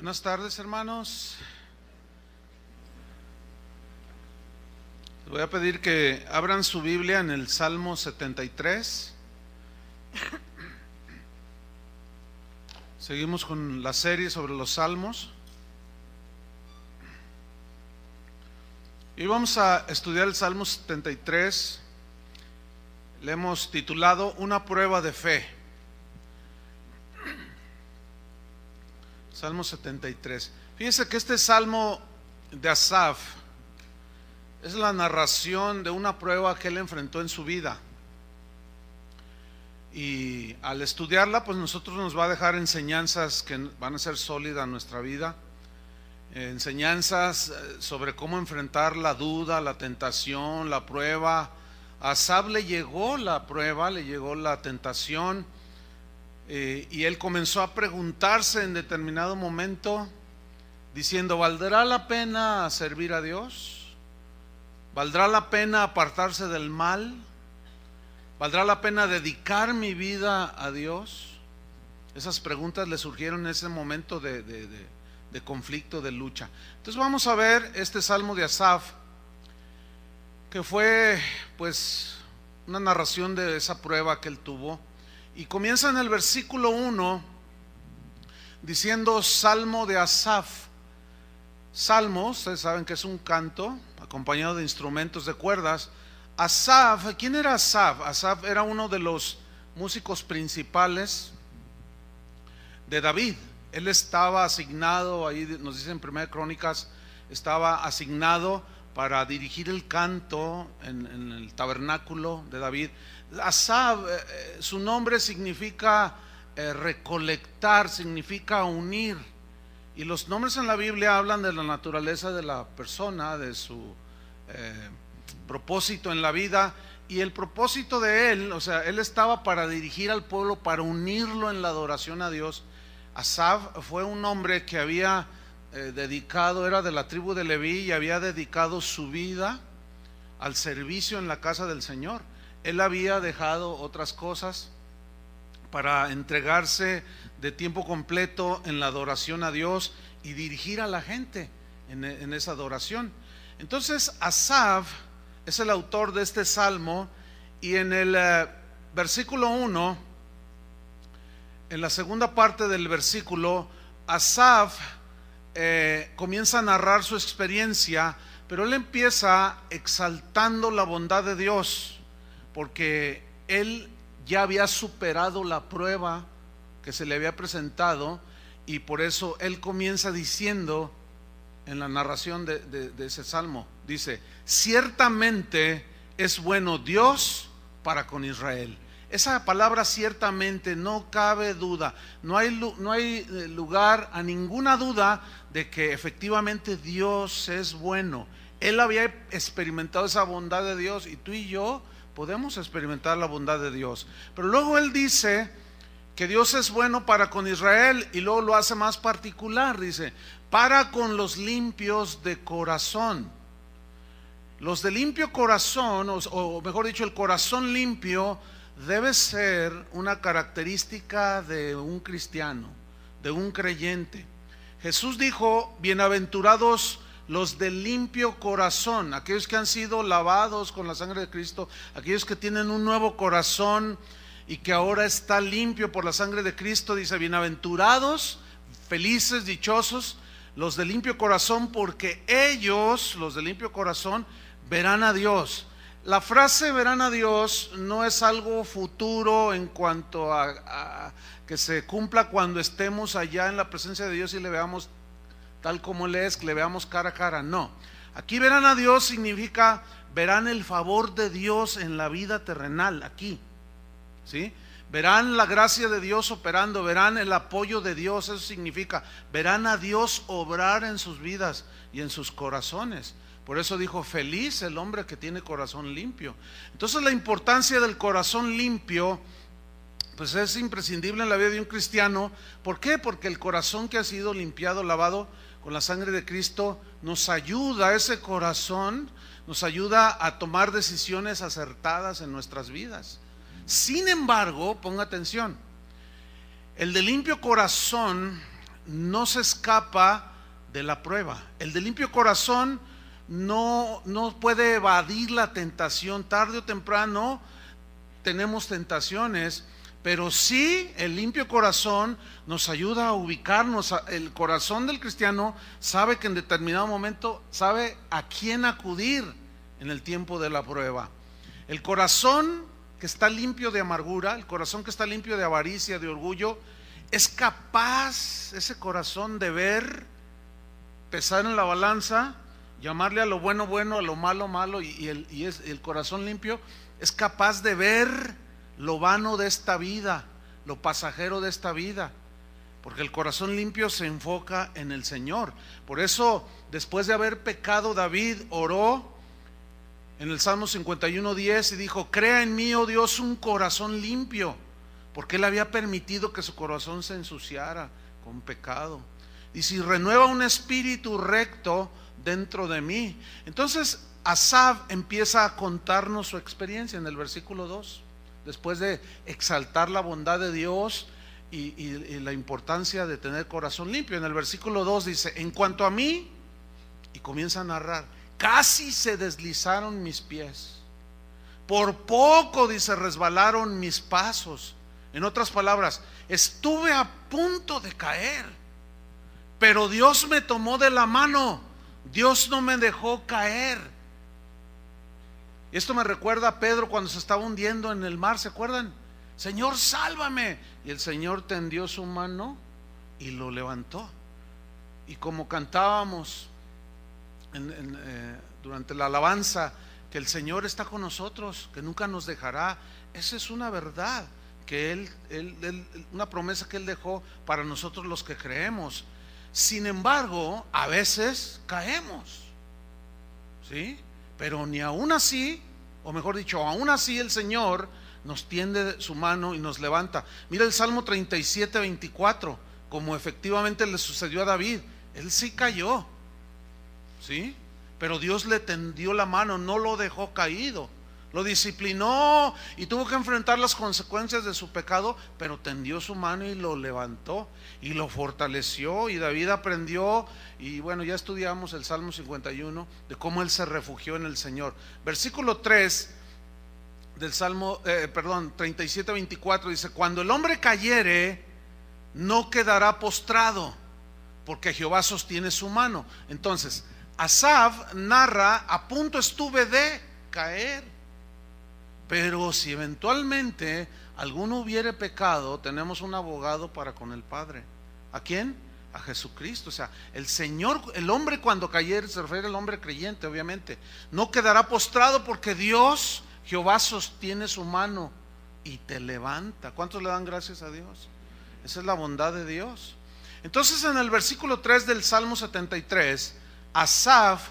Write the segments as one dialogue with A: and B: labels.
A: Buenas tardes, hermanos. Les voy a pedir que abran su Biblia en el Salmo 73. Seguimos con la serie sobre los salmos. Y vamos a estudiar el Salmo 73. Le hemos titulado Una prueba de fe. Salmo 73. Fíjense que este salmo de Asaf es la narración de una prueba que él enfrentó en su vida. Y al estudiarla, pues nosotros nos va a dejar enseñanzas que van a ser sólidas en nuestra vida. Enseñanzas sobre cómo enfrentar la duda, la tentación, la prueba. A Asaf le llegó la prueba, le llegó la tentación. Y él comenzó a preguntarse en determinado momento, diciendo: ¿valdrá la pena servir a Dios? ¿Valdrá la pena apartarse del mal? ¿Valdrá la pena dedicar mi vida a Dios? Esas preguntas le surgieron en ese momento de conflicto, de lucha. Entonces vamos a ver este salmo de Asaf, que fue pues una narración de esa prueba que él tuvo. Y comienza en el versículo 1 diciendo: Salmo de Asaf. Salmo, ustedes saben que es un canto acompañado de instrumentos de cuerdas. Asaf, ¿quién era Asaf? Asaf era uno de los músicos principales de David. Él estaba asignado, ahí nos dicen en 1 Crónicas, estaba asignado para dirigir el canto en el tabernáculo de David. Asaf, su nombre significa recolectar, significa unir. Y los nombres en la Biblia hablan de la naturaleza de la persona, de su propósito en la vida. Y el propósito de él, o sea, él estaba para dirigir al pueblo, para unirlo en la adoración a Dios. Asaf fue un hombre que había dedicado, era de la tribu de Leví, y había dedicado su vida al servicio en la casa del Señor. Él había dejado otras cosas para entregarse de tiempo completo en la adoración a Dios y dirigir a la gente en esa adoración. Entonces Asaf es el autor de este salmo, y en el versículo 1, en la segunda parte del versículo, Asaf comienza a narrar su experiencia, pero él empieza exaltando la bondad de Dios, porque él ya había superado la prueba que se le había presentado, y por eso él comienza diciendo en la narración de ese salmo, dice: ciertamente es bueno Dios para con Israel. Esa palabra ciertamente, no cabe duda, no hay lugar a ninguna duda de que efectivamente Dios es bueno. Él había experimentado esa bondad de Dios, y tú y yo podemos experimentar la bondad de Dios. Pero luego él dice que Dios es bueno para con Israel, y luego lo hace más particular, dice: para con los limpios de corazón. Los de limpio corazón, o mejor dicho, el corazón limpio, debe ser una característica de un cristiano, de un creyente. Jesús dijo: bienaventurados los de limpio corazón, aquellos que han sido lavados con la sangre de Cristo, aquellos que tienen un nuevo corazón y que ahora está limpio por la sangre de Cristo. Dice: bienaventurados, felices, dichosos los de limpio corazón, porque ellos, los de limpio corazón, verán a Dios. La frase verán a Dios no es algo futuro en cuanto a que se cumpla cuando estemos allá en la presencia de Dios y le veamos tal como Él es, que le veamos cara a cara. No, aquí verán a Dios significa verán el favor de Dios en la vida terrenal, aquí, ¿sí? Verán la gracia de Dios operando, verán el apoyo de Dios. Eso significa, verán a Dios obrar en sus vidas y en sus corazones. Por eso dijo: feliz el hombre que tiene corazón limpio. Entonces la importancia del corazón limpio pues es imprescindible en la vida de un cristiano. ¿Por qué? Porque el corazón que ha sido limpiado, lavado con la sangre de Cristo, nos ayuda, ese corazón nos ayuda a tomar decisiones acertadas en nuestras vidas. Sin embargo, ponga atención, el de limpio corazón no se escapa de la prueba. El de limpio corazón no puede evadir la tentación. Tarde o temprano tenemos tentaciones, pero sí el limpio corazón nos ayuda a ubicarnos. El corazón del cristiano sabe que en determinado momento sabe a quién acudir en el tiempo de la prueba. El corazón que está limpio de amargura, el corazón que está limpio de avaricia, de orgullo, es capaz ese corazón de ver, pesar en la balanza, llamarle a lo bueno bueno, a lo malo malo, y el corazón limpio es capaz de ver lo vano de esta vida, lo pasajero de esta vida, porque el corazón limpio se enfoca en el Señor. Por eso, después de haber pecado, David oró en el Salmo 51:10 y dijo: crea en mí, oh Dios, un corazón limpio, porque él había permitido que su corazón se ensuciara con pecado. Y si renueva un espíritu recto dentro de mí. Entonces Asaf empieza a contarnos su experiencia en el versículo 2, después de exaltar la bondad de Dios y la importancia de tener corazón limpio. En el versículo 2 dice: en cuanto a mí, y comienza a narrar, casi se deslizaron mis pies, por poco, dice, resbalaron mis pasos. En otras palabras, estuve a punto de caer, pero Dios me tomó de la mano, Dios no me dejó caer. Esto me recuerda a Pedro cuando se estaba hundiendo en el mar, ¿se acuerdan? Señor, sálvame. Y el Señor tendió su mano y lo levantó. Y como cantábamos durante la alabanza, que el Señor está con nosotros, que nunca nos dejará, esa es una verdad que una promesa que Él dejó para nosotros los que creemos. Sin embargo, a veces caemos, ¿sí? Pero ni aún así, o mejor dicho, aún así el Señor nos tiende su mano y nos levanta. Mira el Salmo 37:24, como efectivamente le sucedió a David. Él sí cayó, ¿sí? Pero Dios le tendió la mano, no lo dejó caído, lo disciplinó y tuvo que enfrentar las consecuencias de su pecado, pero tendió su mano y lo levantó y lo fortaleció. Y David aprendió, y bueno, ya estudiamos el Salmo 51, de cómo él se refugió en el Señor. Versículo 3 del Salmo 37:24 dice: cuando el hombre cayere, no quedará postrado, porque Jehová sostiene su mano. Entonces Asaf narra: a punto estuve de caer, pero si eventualmente alguno hubiere pecado, tenemos un abogado para con el Padre. ¿A quién? A Jesucristo. O sea, el Señor, el hombre cuando cayere, se refiere al hombre creyente, obviamente, no quedará postrado, porque Dios, Jehová, sostiene su mano y te levanta. ¿Cuántos le dan gracias a Dios? Esa es la bondad de Dios. Entonces, en el versículo 3 del Salmo 73, Asaf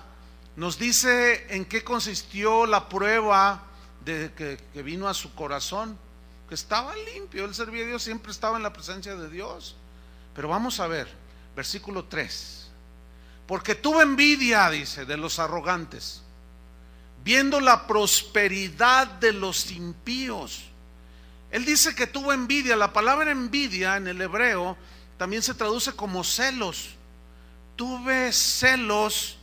A: nos dice en qué consistió la prueba que vino a su corazón, que estaba limpio. Él servía a Dios, siempre estaba en la presencia de Dios. Pero vamos a ver, versículo 3: porque tuve envidia, dice, de los arrogantes, viendo la prosperidad de los impíos. Él dice que tuvo envidia. La palabra envidia en el hebreo también se traduce como celos. Tuve celos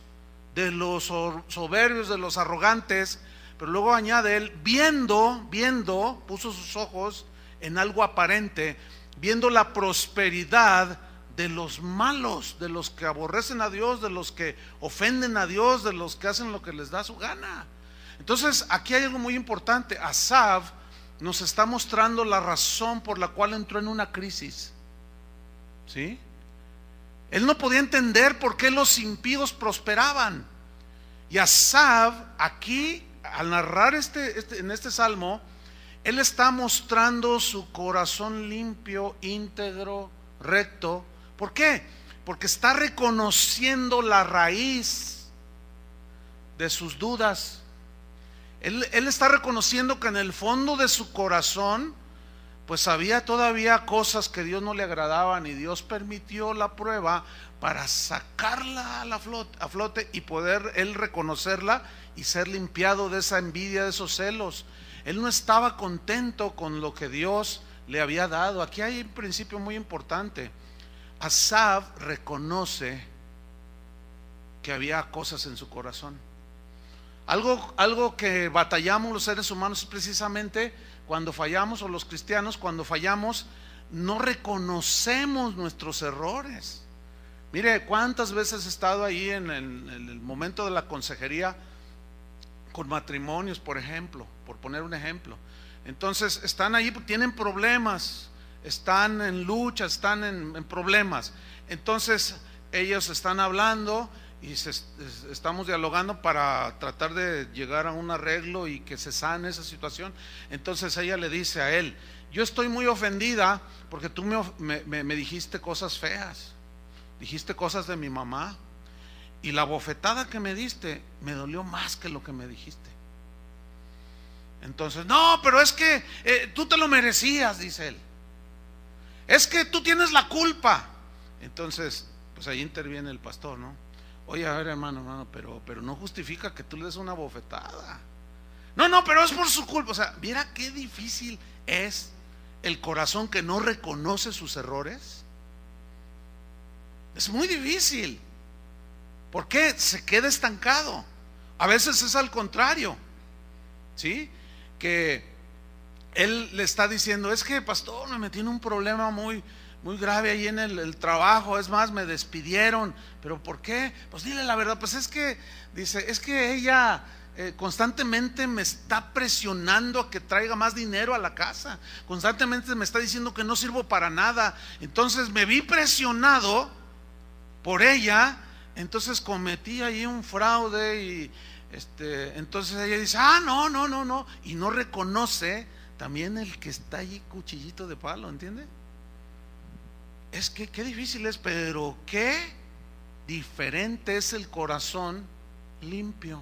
A: de los soberbios, de los arrogantes. Pero luego añade él: viendo, puso sus ojos en algo aparente, viendo la prosperidad de los malos, de los que aborrecen a Dios, de los que ofenden a Dios, de los que hacen lo que les da su gana. Entonces aquí hay algo muy importante. Asaf nos está mostrando la razón por la cual entró en una crisis, ¿sí? Él no podía entender por qué los impíos prosperaban. Y Asaf aquí, al narrar en este salmo, él está mostrando su corazón limpio, íntegro, recto. ¿Por qué? Porque está reconociendo la raíz de sus dudas. Él está reconociendo que en el fondo de su corazón, pues había todavía cosas que Dios no le agradaban, y Dios permitió la prueba para sacarla a flote y poder él reconocerla y ser limpiado de esa envidia, de esos celos. Él no estaba contento con lo que Dios le había dado. Aquí hay un principio muy importante. Asaf reconoce que había cosas en su corazón. Algo que batallamos los seres humanos es precisamente cuando fallamos, o los cristianos cuando fallamos, no reconocemos nuestros errores. Mire, cuántas veces he estado ahí en el momento de la consejería con matrimonios, por ejemplo, por poner un ejemplo. Entonces están ahí, tienen problemas, están en lucha, están en problemas. Entonces ellos están hablando y estamos dialogando para tratar de llegar a un arreglo y que se sane esa situación. Entonces ella le dice a él: yo estoy muy ofendida porque tú me dijiste cosas feas, dijiste cosas de mi mamá, y la bofetada que me diste me dolió más que lo que me dijiste. Entonces, no, pero es que tú te lo merecías, dice él. Es que tú tienes la culpa. Entonces, pues ahí interviene el pastor, ¿no? Oye, a ver, hermano, pero no justifica que tú le des una bofetada. No, pero es por su culpa. O sea, mira qué difícil es el corazón que no reconoce sus errores. Es muy difícil. ¿Por qué? Se queda estancado. A veces es al contrario, ¿sí? Que él le está diciendo: es que, pastor, me metí en un problema muy grave ahí en el trabajo, es más, me despidieron. ¿Pero por qué? Pues dile la verdad. Pues es que, dice, es que ella constantemente me está presionando a que traiga más dinero a la casa, constantemente me está diciendo que no sirvo para nada. Entonces me vi presionado por ella, entonces cometí ahí un fraude y entonces ella dice: no, y no reconoce también el que está ahí cuchillito de palo, ¿entiende? Es que qué difícil es, pero qué diferente es el corazón limpio,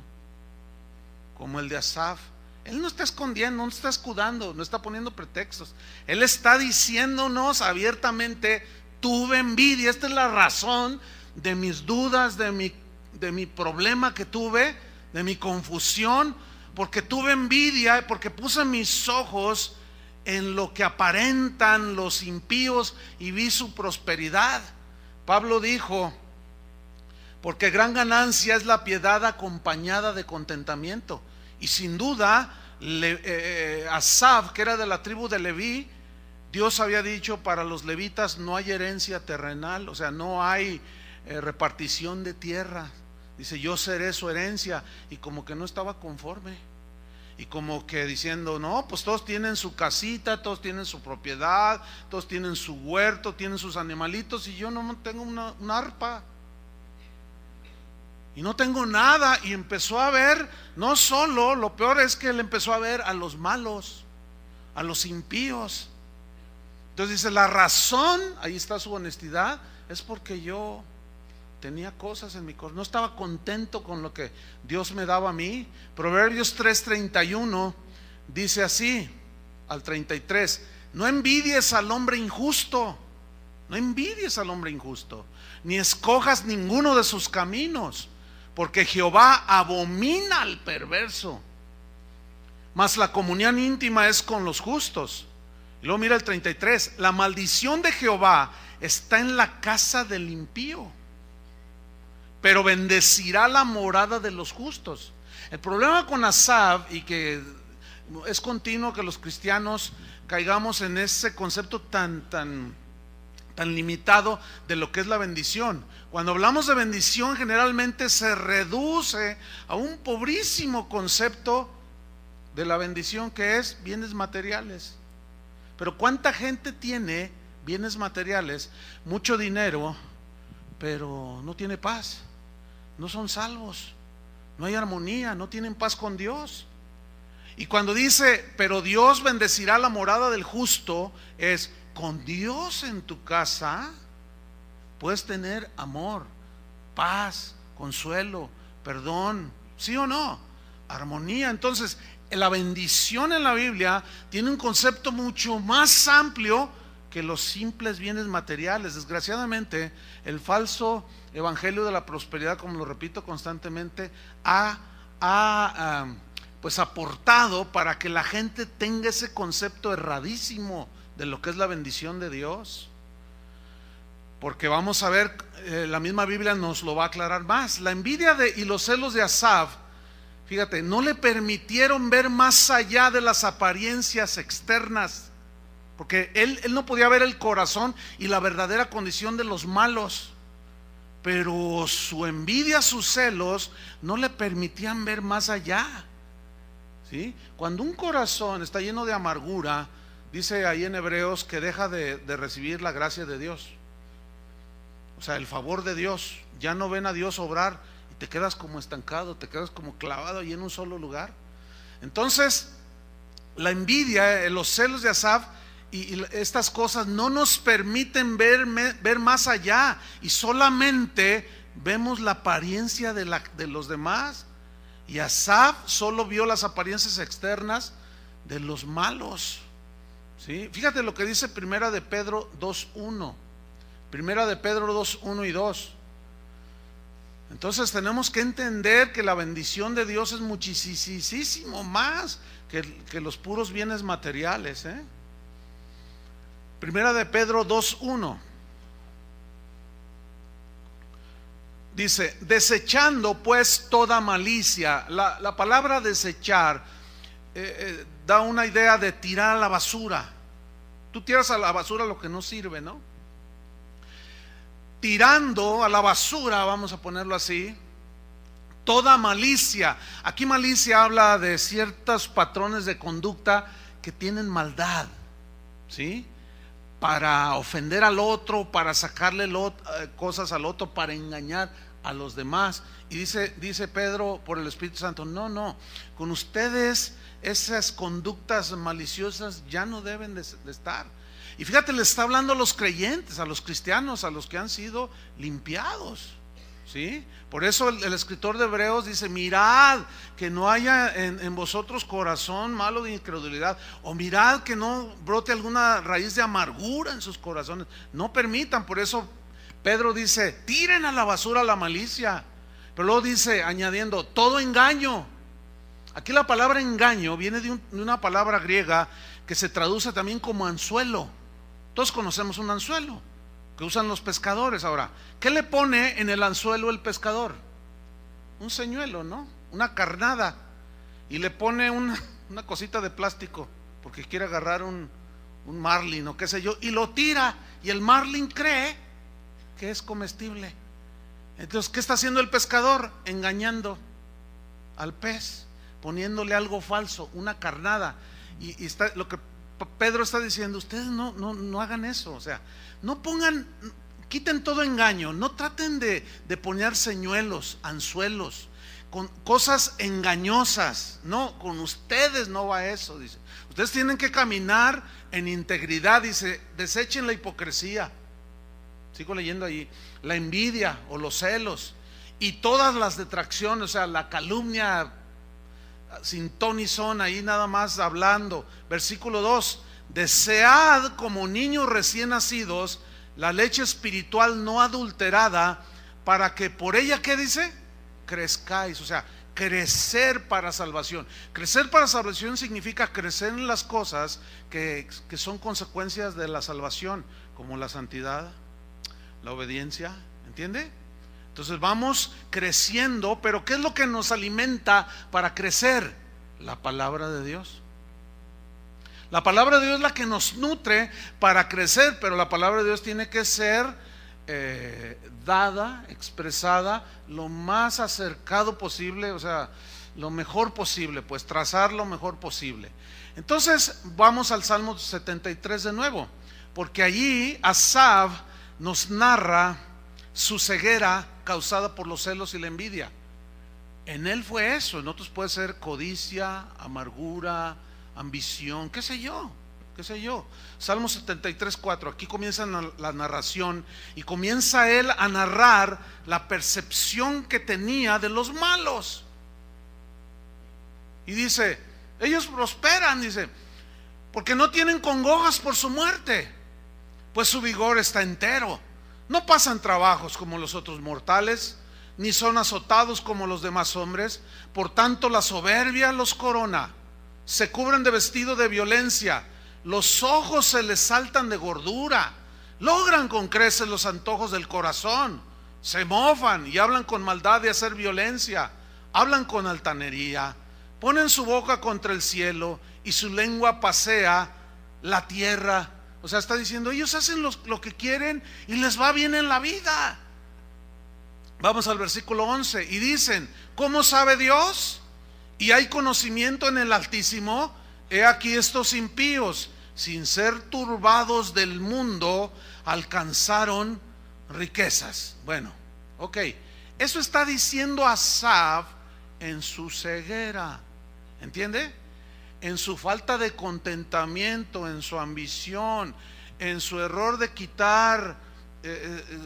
A: como el de Asaf. Él no está escondiendo, no está escudando, no está poniendo pretextos. Él está diciéndonos abiertamente: tuve envidia, esta es la razón de mis dudas, de mi problema que tuve, de mi confusión, porque tuve envidia, porque puse mis ojos en lo que aparentan los impíos y vi su prosperidad. Pablo dijo: porque gran ganancia es la piedad acompañada de contentamiento. Y sin duda Asaf, que era de la tribu de Leví, Dios había dicho: para los levitas no hay herencia terrenal, o sea, no hay repartición de tierra. Dice: yo seré su herencia. Y como que no estaba conforme, y como que diciendo: no, pues todos tienen su casita, todos tienen su propiedad, todos tienen su huerto, tienen sus animalitos, y yo no tengo una arpa y no tengo nada. Y empezó a ver, no solo, lo peor es que él empezó a ver a los malos, a los impíos. Entonces dice: la razón, ahí está su honestidad, es porque yo tenía cosas en mi corazón, no estaba contento con lo que Dios me daba a mí. Proverbios 3:31 dice así, al 33: no envidies al hombre injusto, no envidies al hombre injusto, ni escojas ninguno de sus caminos, porque Jehová abomina al perverso, mas la comunión íntima es con los justos. Y luego mira el 33: la maldición de Jehová está en la casa del impío, pero bendecirá la morada de los justos. El problema con Asaf, y que es continuo que los cristianos caigamos en ese concepto tan limitado de lo que es la bendición. Cuando hablamos de bendición, generalmente se reduce a un pobrísimo concepto de la bendición, que es bienes materiales. Pero ¿cuánta gente tiene bienes materiales, mucho dinero, pero no tiene paz? No son salvos, no hay armonía, no tienen paz con Dios. Y cuando dice: pero Dios bendecirá la morada del justo, es: con Dios en tu casa puedes tener amor, paz, consuelo, perdón, ¿sí o no? Armonía. Entonces la bendición en la Biblia tiene un concepto mucho más amplio que los simples bienes materiales. Desgraciadamente, el falso evangelio de la prosperidad, como lo repito constantemente, pues aportado para que la gente tenga ese concepto erradísimo de lo que es la bendición de Dios. porque vamos a ver, la misma Biblia nos lo va a aclarar más. La envidia y los celos de Asaf, fíjate, no le permitieron ver más allá de las apariencias externas, porque él no podía ver el corazón y la verdadera condición de los malos. Pero su envidia, sus celos no le permitían ver más allá, ¿sí? Cuando un corazón está lleno de amargura, dice ahí en Hebreos que deja de recibir la gracia de Dios, o sea, el favor de Dios. Ya no ven a Dios obrar y te quedas como estancado, te quedas como clavado ahí en un solo lugar. Entonces, la envidia, los celos de Asaf y estas cosas no nos permiten ver más allá, y solamente vemos la apariencia de los demás. Y Asaf solo vio las apariencias externas de los malos, ¿sí? Fíjate lo que dice Primera de Pedro 2:1. Primera de Pedro 2:1 y 2. Entonces tenemos que entender que la bendición de Dios es muchísimo más que los puros bienes materiales, ¿eh? Primera de Pedro 2:1 dice: desechando pues toda malicia. La palabra desechar da una idea de tirar a la basura. Tú tiras a la basura lo que no sirve, ¿no? Tirando a la basura, vamos a ponerlo así, toda malicia. Aquí malicia habla de ciertos patrones de conducta que tienen maldad, ¿sí? Para ofender al otro, para sacarle cosas al otro, para engañar a los demás. Y dice Pedro por el Espíritu Santo: no, con ustedes esas conductas maliciosas ya no deben de estar. Y fíjate, le está hablando a los creyentes, a los cristianos, a los que han sido limpiados, ¿sí? Por eso el escritor de Hebreos dice: mirad que no haya en vosotros corazón malo de incredulidad, o mirad que no brote alguna raíz de amargura en sus corazones. No permitan. Por eso Pedro dice: tiren a la basura la malicia. Pero luego dice, añadiendo, todo engaño. Aquí la palabra engaño viene de una palabra griega que se traduce también como anzuelo. Todos conocemos un anzuelo que usan los pescadores. Ahora, ¿qué le pone en el anzuelo el pescador? Un señuelo, ¿no? Una carnada. Y le pone una cosita de plástico porque quiere agarrar un marlin o qué sé yo, y lo tira, y el marlin cree que es comestible. Entonces, ¿qué está haciendo el pescador? Engañando al pez, poniéndole algo falso, una carnada. Y está lo que Pedro está diciendo: ustedes no hagan eso. O sea, no quiten todo engaño, no traten de poner señuelos, anzuelos, con cosas engañosas. No, con ustedes no va eso, dice. Ustedes tienen que caminar en integridad, dice. Desechen la hipocresía. Sigo leyendo ahí: la envidia o los celos y todas las detracciones, o sea, la calumnia sin ton y son, ahí nada más hablando. Versículo 2: desead como niños recién nacidos la leche espiritual no adulterada, para que por ella, ¿qué dice? Crezcáis. O sea, crecer para salvación. Crecer para salvación significa crecer en las cosas que son consecuencias de la salvación, como la santidad, la obediencia, ¿entiende? Entonces vamos creciendo. Pero ¿qué es lo que nos alimenta para crecer? La palabra de Dios. La palabra de Dios es la que nos nutre para crecer, pero la palabra de Dios tiene que ser dada, expresada lo más acercado posible, o sea, lo mejor posible, pues trazar lo mejor posible. Entonces vamos al Salmo 73 de nuevo, porque allí Asaf nos narra su ceguera causada por los celos y la envidia. En él fue eso. En otros puede ser codicia, amargura, ambición, qué sé yo. Salmo 73:4. Aquí comienza la narración y comienza él a narrar la percepción que tenía de los malos. Y dice: ellos prosperan, dice, porque no tienen congojas por su muerte, pues su vigor está entero. No pasan trabajos como los otros mortales, ni son azotados como los demás hombres. Por tanto, la soberbia los corona, se cubren de vestido de violencia, los ojos se les saltan de gordura, logran con creces los antojos del corazón, se mofan y hablan con maldad de hacer violencia, hablan con altanería, ponen su boca contra el cielo y su lengua pasea la tierra. O sea, está diciendo, ellos hacen lo que quieren y les va bien en la vida. Vamos al versículo 11 y dicen, ¿cómo sabe Dios? ¿Y hay conocimiento en el Altísimo? He aquí estos impíos, sin ser turbados del mundo, alcanzaron riquezas. Bueno, ok, eso está diciendo Asaf en su ceguera, ¿entiende? En su falta de contentamiento, en su ambición, en su error de quitar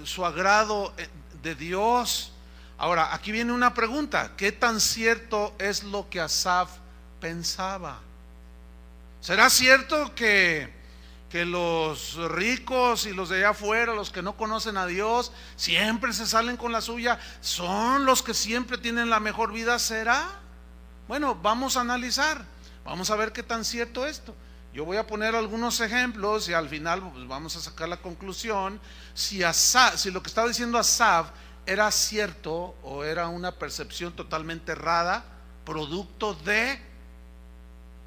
A: su agrado de Dios. Ahora, aquí viene una pregunta: ¿qué tan cierto es lo que Asaf pensaba? ¿Será cierto que los ricos y los de allá afuera, los que no conocen a Dios, siempre se salen con la suya, son los que siempre tienen la mejor vida? ¿Será? Bueno, vamos a analizar, vamos a ver qué tan cierto esto. Yo voy a poner algunos ejemplos y al final pues, vamos a sacar la conclusión si lo que estaba diciendo Asaf era cierto o era una percepción totalmente errada, producto de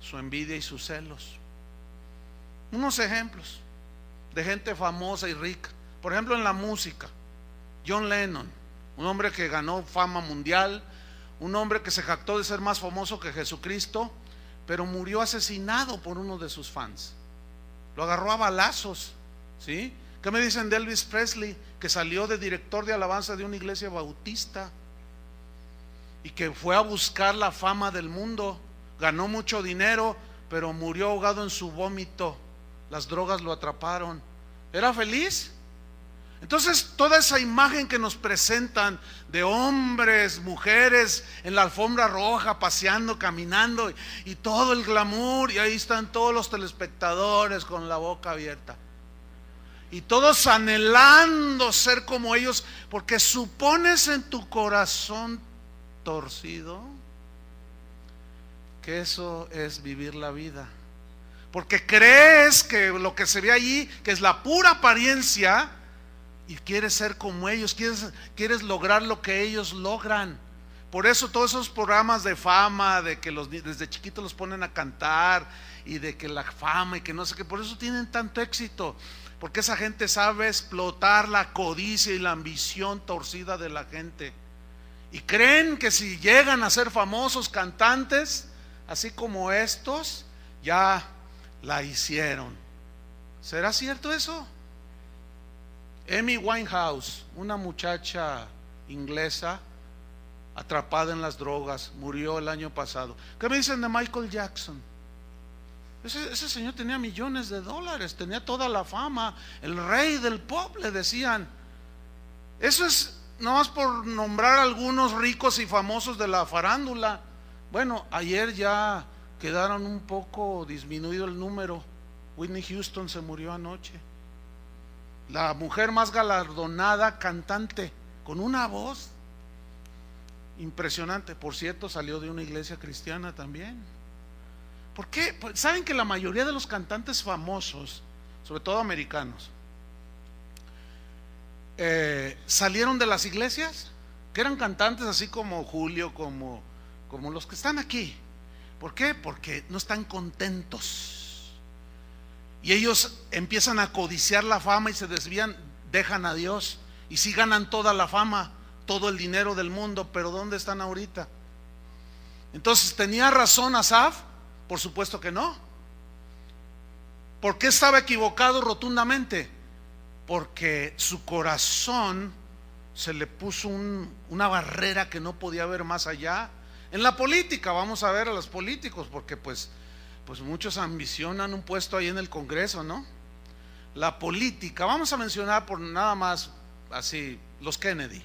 A: su envidia y sus celos. Unos ejemplos de gente famosa y rica. Por ejemplo, en la música, John Lennon, un hombre que ganó fama mundial, un hombre que se jactó de ser más famoso que Jesucristo, pero murió asesinado por uno de sus fans. Lo agarró a balazos, ¿sí? ¿Qué me dicen de Elvis Presley, que salió de director de alabanza de una iglesia bautista y que fue a buscar la fama del mundo? Ganó mucho dinero, pero murió ahogado en su vómito. Las drogas lo atraparon. ¿Era feliz? Entonces, toda esa imagen que nos presentan de hombres, mujeres en la alfombra roja, paseando, caminando, y todo el glamour, y ahí están todos los telespectadores con la boca abierta, y todos anhelando ser como ellos, porque supones en tu corazón torcido que eso es vivir la vida, porque crees que lo que se ve allí, que es la pura apariencia, y quieres ser como ellos, quieres lograr lo que ellos logran. Por eso todos esos programas de fama, de que desde chiquitos los ponen a cantar, y de que la fama y que no sé qué, por eso tienen tanto éxito, porque esa gente sabe explotar la codicia y la ambición torcida de la gente, y creen que si llegan a ser famosos cantantes, así como estos, ya la hicieron. ¿Será cierto eso? Amy Winehouse, una muchacha inglesa atrapada en las drogas, murió el año pasado. ¿Qué me dicen de Michael Jackson? Ese señor tenía millones de dólares, tenía toda la fama, el rey del pop le decían. Eso es nomás por nombrar algunos ricos y famosos de la farándula. Bueno, ayer ya quedaron un poco disminuido el número. Whitney Houston se murió anoche. La mujer más galardonada cantante, con una voz impresionante. Por cierto, salió de una iglesia cristiana también. ¿Por qué? Pues, ¿saben que la mayoría de los cantantes famosos, sobre todo americanos, salieron de las iglesias? Que eran cantantes así como Julio, como los que están aquí. ¿Por qué? Porque no están contentos. Y ellos empiezan a codiciar la fama y se desvían, dejan a Dios, y sí ganan toda la fama, todo el dinero del mundo, pero ¿dónde están ahorita? Entonces, ¿tenía razón Asaf? Por supuesto que no. ¿Por qué estaba equivocado rotundamente? Porque su corazón se le puso una barrera que no podía ver más allá. En la política, vamos a ver a los políticos, porque pues muchos ambicionan un puesto ahí en el Congreso, ¿no? La política, vamos a mencionar por nada más así, los Kennedy.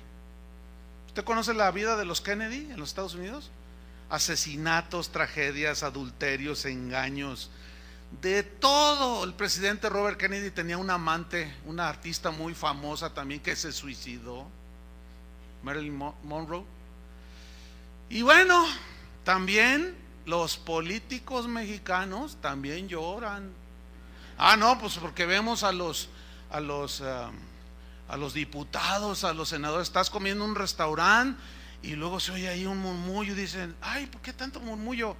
A: ¿Usted conoce la vida de los Kennedy en los Estados Unidos? Asesinatos, tragedias, adulterios, engaños, de todo. El presidente Robert Kennedy tenía una amante, una artista muy famosa también, que se suicidó, Marilyn Monroe. Y bueno, también los políticos mexicanos también lloran. No, pues porque vemos a los a los diputados, a los senadores. Estás comiendo en un restaurante y luego se oye ahí un murmullo y dicen: ay, ¿por qué tanto murmullo?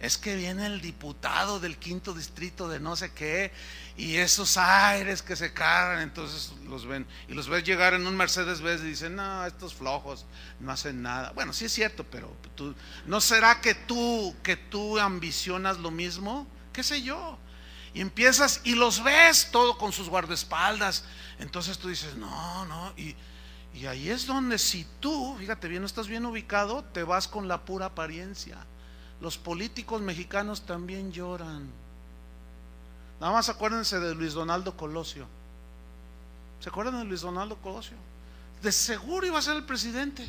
A: Es que viene el diputado del 5º distrito de no sé qué, y esos aires que se cargan, entonces los ven, y los ves llegar en un Mercedes-Benz y dicen: no, estos flojos no hacen nada. Bueno, sí es cierto, pero ¿no será que tú ambicionas lo mismo? ¿Qué sé yo? Y empiezas y los ves todo con sus guardaespaldas, entonces tú dices: no, y ahí es donde, si tú, fíjate bien, no estás bien ubicado, te vas con la pura apariencia. Los políticos mexicanos también lloran. Nada más acuérdense de Luis Donaldo Colosio. ¿Se acuerdan de Luis Donaldo Colosio? De seguro iba a ser el presidente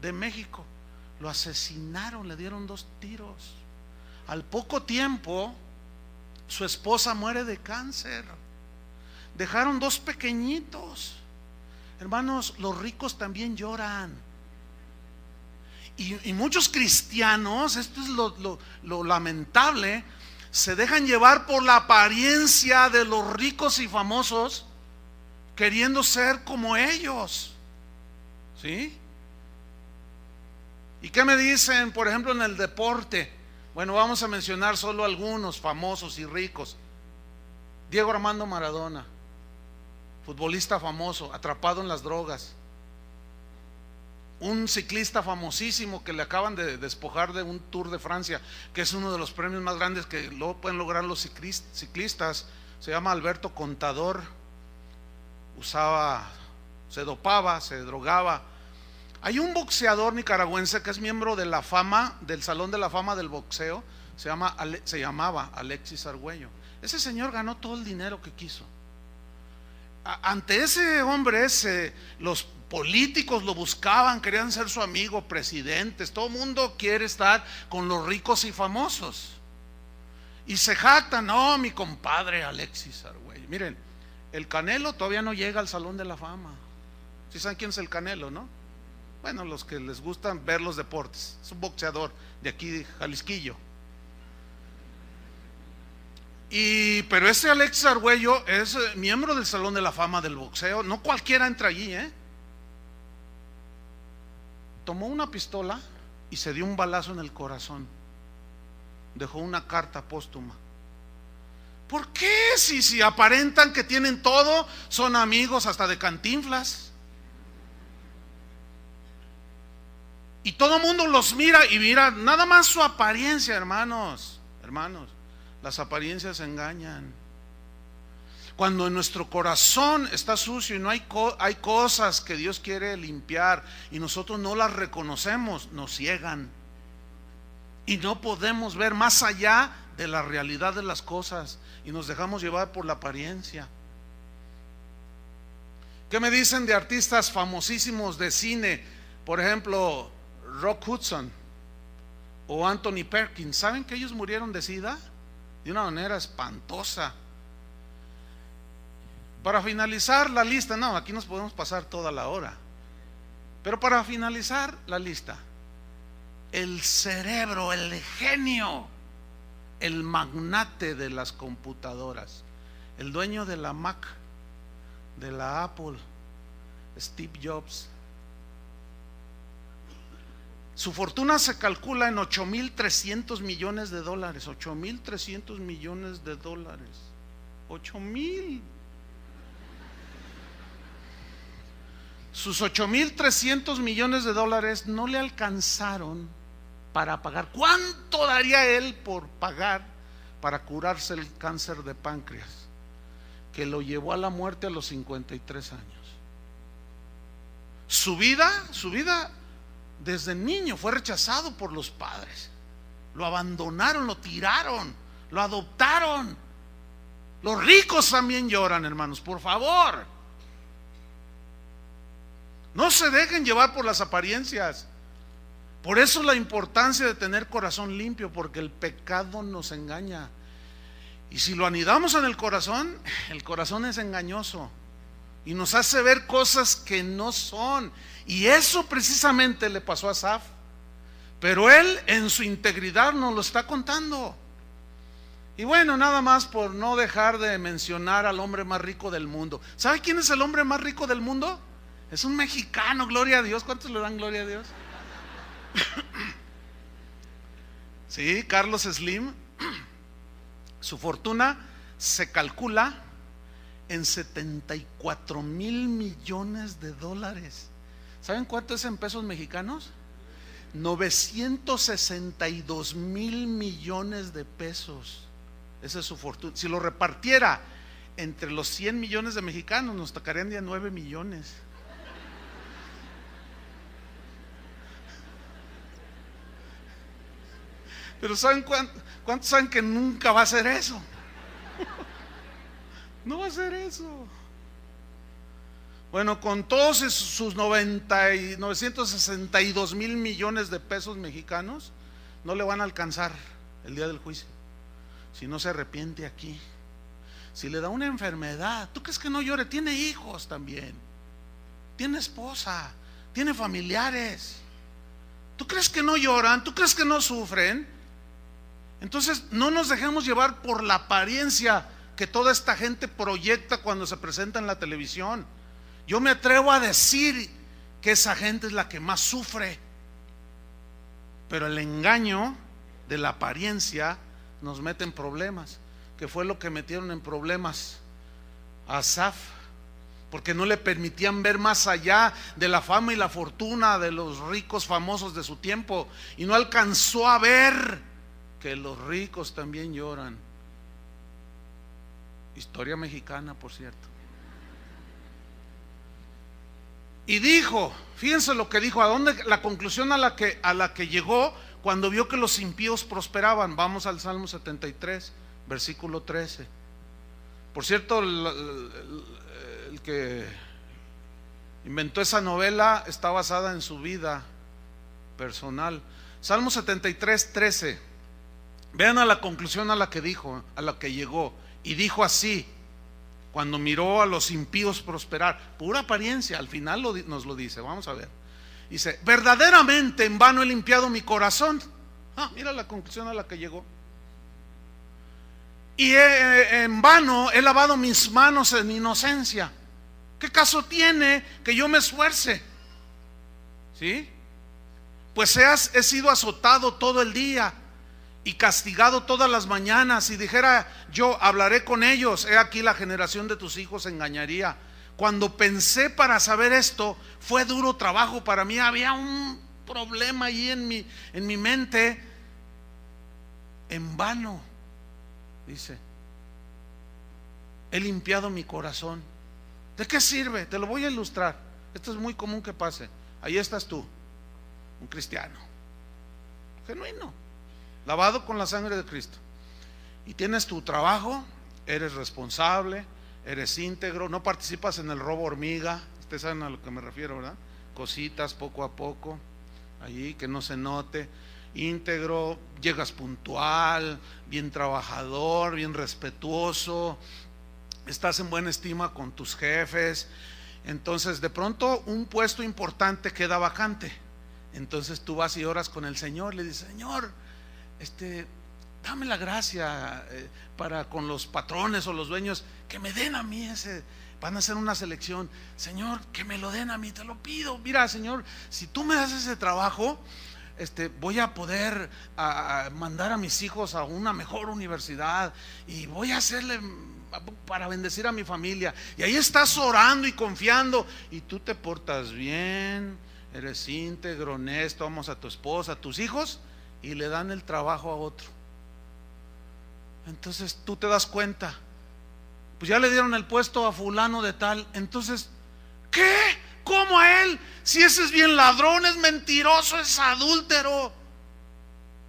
A: de México. Lo asesinaron, le dieron 2 tiros. Al poco tiempo, su esposa muere de cáncer. Dejaron 2 pequeñitos. Hermanos, los ricos también lloran. Y muchos cristianos, esto es lo lamentable, se dejan llevar por la apariencia de los ricos y famosos, queriendo ser como ellos. ¿Sí? ¿Y qué me dicen, por ejemplo, en el deporte? Bueno, vamos a mencionar solo algunos famosos y ricos. Diego Armando Maradona, futbolista famoso, atrapado en las drogas. Un ciclista famosísimo que le acaban de despojar de un Tour de Francia, que es uno de los premios más grandes que pueden lograr los ciclistas. Se llama Alberto Contador. Se dopaba, se drogaba. Hay un boxeador nicaragüense que es miembro de la fama, del Salón de la Fama del boxeo. Se llamaba Alexis Argüello. Ese señor ganó todo el dinero que quiso. Ante ese hombre, los políticos lo buscaban, querían ser su amigo, presidentes. Todo el mundo quiere estar con los ricos y famosos. Y se jactan: no, mi compadre Alexis Argüello. Miren, el Canelo todavía no llega al Salón de la Fama. ¿Sí saben quién es el Canelo, no? Bueno, los que les gustan ver los deportes. Es un boxeador de aquí de Jalisquillo. Pero ese Alexis Argüello es miembro del Salón de la Fama del boxeo. No cualquiera entra allí, Tomó una pistola y se dio un balazo en el corazón. Dejó una carta póstuma. ¿Por qué? Si aparentan que tienen todo, son amigos hasta de Cantinflas. Y todo el mundo los mira y mira nada más su apariencia, hermanos. Las apariencias engañan. Cuando en nuestro corazón está sucio y no hay cosas que Dios quiere limpiar y nosotros no las reconocemos, nos ciegan y no podemos ver más allá de la realidad de las cosas y nos dejamos llevar por la apariencia. ¿Qué me dicen de artistas famosísimos de cine? Por ejemplo, Rock Hudson o Anthony Perkins. ¿Saben que ellos murieron de SIDA? De una manera espantosa. Para finalizar la lista, no, aquí nos podemos pasar toda la hora, pero para finalizar la lista, el cerebro, el genio, el magnate de las computadoras, el dueño de la Mac, de la Apple, Steve Jobs. Su fortuna se calcula en $8,300 millones. $8,300 millones. 8,000. Sus $8,300 millones no le alcanzaron para pagar. ¿Cuánto daría él por pagar para curarse el cáncer de páncreas, que lo llevó a la muerte a los 53 años? Su vida desde niño fue rechazado por los padres. Lo abandonaron, lo tiraron, lo adoptaron. Los ricos también lloran, hermanos, por favor. No se dejen llevar por las apariencias. Por eso la importancia de tener corazón limpio, porque el pecado nos engaña. Y si lo anidamos en el corazón es engañoso y nos hace ver cosas que no son. Y eso precisamente le pasó a Asaf. Pero él en su integridad nos lo está contando. Y bueno, nada más por no dejar de mencionar al hombre más rico del mundo. ¿Sabe quién es el hombre más rico del mundo? Es un mexicano, gloria a Dios. ¿Cuántos le dan gloria a Dios? Sí, Carlos Slim. Su fortuna se calcula en 74,000 millones de dólares. ¿Saben cuánto es en pesos mexicanos? 962,000 millones de pesos. Esa es su fortuna. Si lo repartiera entre los 100 millones de mexicanos, nos tocarían ya 9 millones. Pero ¿saben cuántos saben que nunca va a ser eso? No va a ser eso. Bueno, con todos sus 962,000 millones de pesos mexicanos, no le van a alcanzar el día del juicio. Si no se arrepiente aquí, si le da una enfermedad, ¿tú crees que no llore? Tiene hijos también, tiene esposa, tiene familiares. ¿Tú crees que no lloran? ¿Tú crees que no sufren? Entonces no nos dejemos llevar por la apariencia que toda esta gente proyecta cuando se presenta en la televisión. Yo me atrevo a decir que esa gente es la que más sufre, pero el engaño de la apariencia nos mete en problemas, que fue lo que metieron en problemas a Asaf, porque no le permitían ver más allá de la fama y la fortuna de los ricos famosos de su tiempo, y no alcanzó a ver que los ricos también lloran. Historia mexicana, por cierto. Y dijo, fíjense lo que dijo, a dónde, la conclusión a la que llegó cuando vio que los impíos prosperaban. Vamos al Salmo 73, versículo 13. Por cierto, el que inventó esa novela está basada en su vida personal. Salmo 73, 13. Vean a la conclusión a la que dijo, a la que llegó. Y dijo así, cuando miró a los impíos prosperar, pura apariencia, al final nos lo dice, vamos a ver. Dice, verdaderamente en vano he limpiado mi corazón. Mira la conclusión a la que llegó. Y en vano he lavado mis manos en inocencia. ¿Qué caso tiene que yo me esfuerce? ¿Sí? Pues he sido azotado todo el día y castigado todas las mañanas. Si dijera yo, hablaré con ellos, he aquí la generación de tus hijos engañaría. Cuando pensé para saber esto, fue duro trabajo para mí. Había un problema ahí en mi mente. En vano, dice, he limpiado mi corazón. ¿De qué sirve? Te lo voy a ilustrar. Esto es muy común que pase. Ahí estás tú, un cristiano genuino, lavado con la sangre de Cristo, y tienes tu trabajo, eres responsable, eres íntegro, no participas en el robo hormiga. Ustedes saben a lo que me refiero, ¿verdad? Cositas poco a poco, allí que no se note. Íntegro, llegas puntual, bien trabajador, bien respetuoso, estás en buena estima con tus jefes. Entonces de pronto un puesto importante queda vacante. Entonces tú vas y oras con el Señor, le dices, Señor, dame la gracia para con los patrones o los dueños que me den a mí ese. Van a hacer una selección, Señor, que me lo den a mí, te lo pido. Mira, Señor, si tú me das ese trabajo, voy a poder mandar a mis hijos a una mejor universidad y voy a hacerle para bendecir a mi familia. Y ahí estás orando y confiando, y tú te portas bien, eres íntegro, honesto, amas a tu esposa, a tus hijos, y le dan el trabajo a otro. Entonces tú te das cuenta, pues ya le dieron el puesto a fulano de tal. Entonces, ¿qué? ¿Cómo a él? Si ese es bien ladrón, es mentiroso, es adúltero,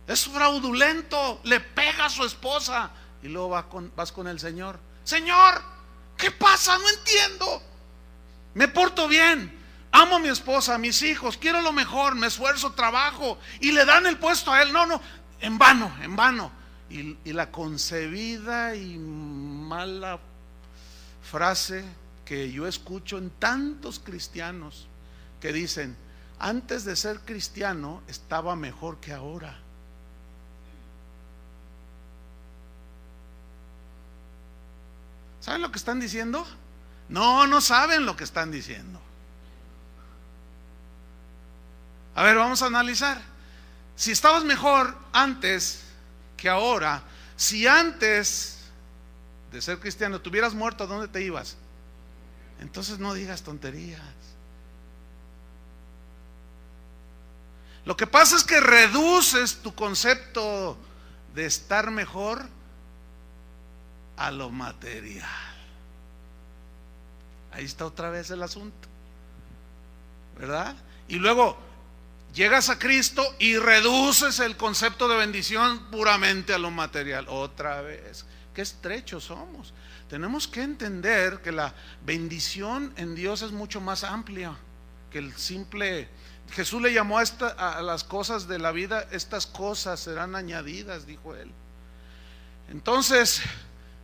A: es fraudulento, le pega a su esposa. Y luego vas con el Señor. Señor, ¿qué pasa? No entiendo. Me porto bien, amo a mi esposa, a mis hijos, quiero lo mejor, me esfuerzo, trabajo, y le dan el puesto a él. No, en vano, en vano. Y la concebida y mala frase que yo escucho en tantos cristianos que dicen, antes de ser cristiano estaba mejor que ahora. ¿Saben lo que están diciendo? No, no saben lo que están diciendo. A ver, vamos a analizar. Si estabas mejor antes que ahora, si antes de ser cristiano te hubieras muerto, ¿a dónde te ibas? Entonces no digas tonterías. Lo que pasa es que reduces tu concepto de estar mejor a lo material. Ahí está otra vez el asunto, ¿verdad? Y luego llegas a Cristo y reduces el concepto de bendición puramente a lo material. Otra vez, qué estrechos somos. Tenemos que entender que la bendición en Dios es mucho más amplia que el simple. Jesús le llamó a las cosas de la vida, estas cosas serán añadidas, dijo él. Entonces,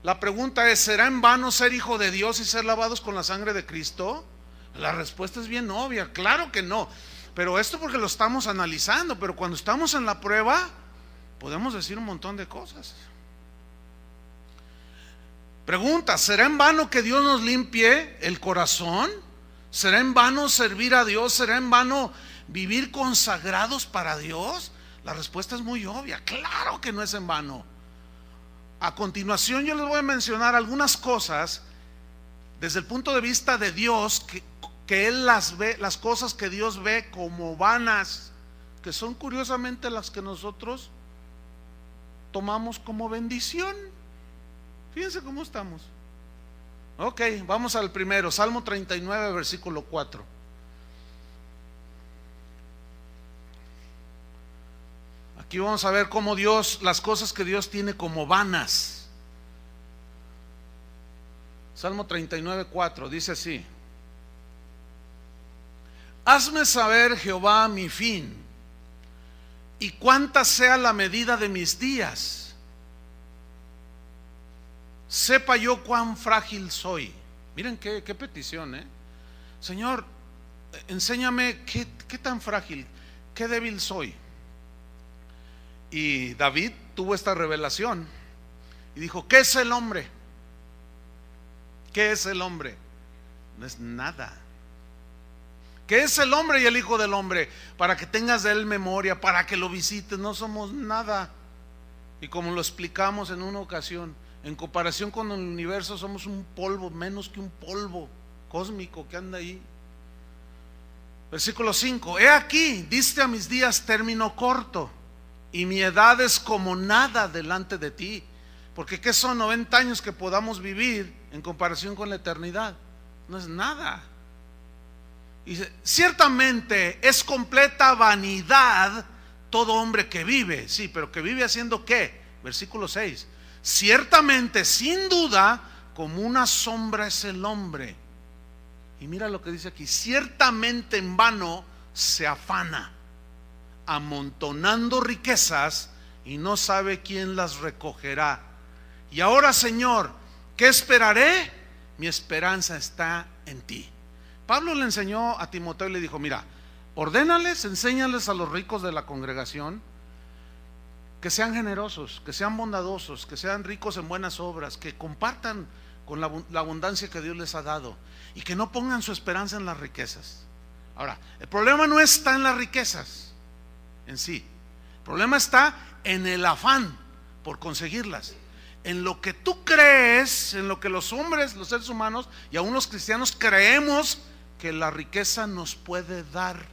A: la pregunta es, ¿será en vano ser hijo de Dios y ser lavados con la sangre de Cristo? La respuesta es bien obvia, claro que no. Pero esto porque lo estamos analizando, pero cuando estamos en la prueba, podemos decir un montón de cosas. Pregunta, ¿será en vano que Dios nos limpie el corazón? ¿Será en vano servir a Dios? ¿Será en vano vivir consagrados para Dios? La respuesta es muy obvia, claro que no es en vano. A continuación yo les voy a mencionar algunas cosas desde el punto de vista de Dios que Él las ve, las cosas que Dios ve como vanas, que son curiosamente las que nosotros tomamos como bendición. Fíjense cómo estamos. Ok, vamos al primero, Salmo 39, versículo 4. Aquí vamos a ver cómo Dios, las cosas que Dios tiene como vanas. Salmo 39, 4, dice así: hazme saber, Jehová, mi fin, y cuánta sea la medida de mis días. Sepa yo cuán frágil soy. Miren qué petición, Señor, enséñame qué tan frágil, qué débil soy. Y David tuvo esta revelación y dijo: ¿qué es el hombre? ¿Qué es el hombre? No es nada. ¿Qué es el hombre y el hijo del hombre? Para que tengas de él memoria, para que lo visites. No somos nada. Y como lo explicamos en una ocasión, en comparación con el universo somos un polvo, menos que un polvo cósmico que anda ahí. Versículo 5: he aquí, diste a mis días término corto, y mi edad es como nada delante de ti. Porque ¿qué son 90 años que podamos vivir en comparación con la eternidad? No es nada. Y dice: ciertamente es completa vanidad todo hombre que vive. Sí, pero que vive haciendo ¿qué? Versículo 6: ciertamente, sin duda, como una sombra es el hombre. Y mira lo que dice aquí: ciertamente en vano se afana, amontonando riquezas, y no sabe quién las recogerá. Y ahora, Señor, ¿qué esperaré? Mi esperanza está en ti. Pablo le enseñó a Timoteo y le dijo: mira, ordénales, enséñales a los ricos de la congregación que sean generosos, que sean bondadosos, que sean ricos en buenas obras, que compartan con la abundancia que Dios les ha dado, y que no pongan su esperanza en las riquezas. Ahora, el problema no está en las riquezas en sí, el problema está en el afán por conseguirlas, en lo que tú crees, en lo que los hombres, los seres humanos y aún los cristianos creemos que la riqueza nos puede dar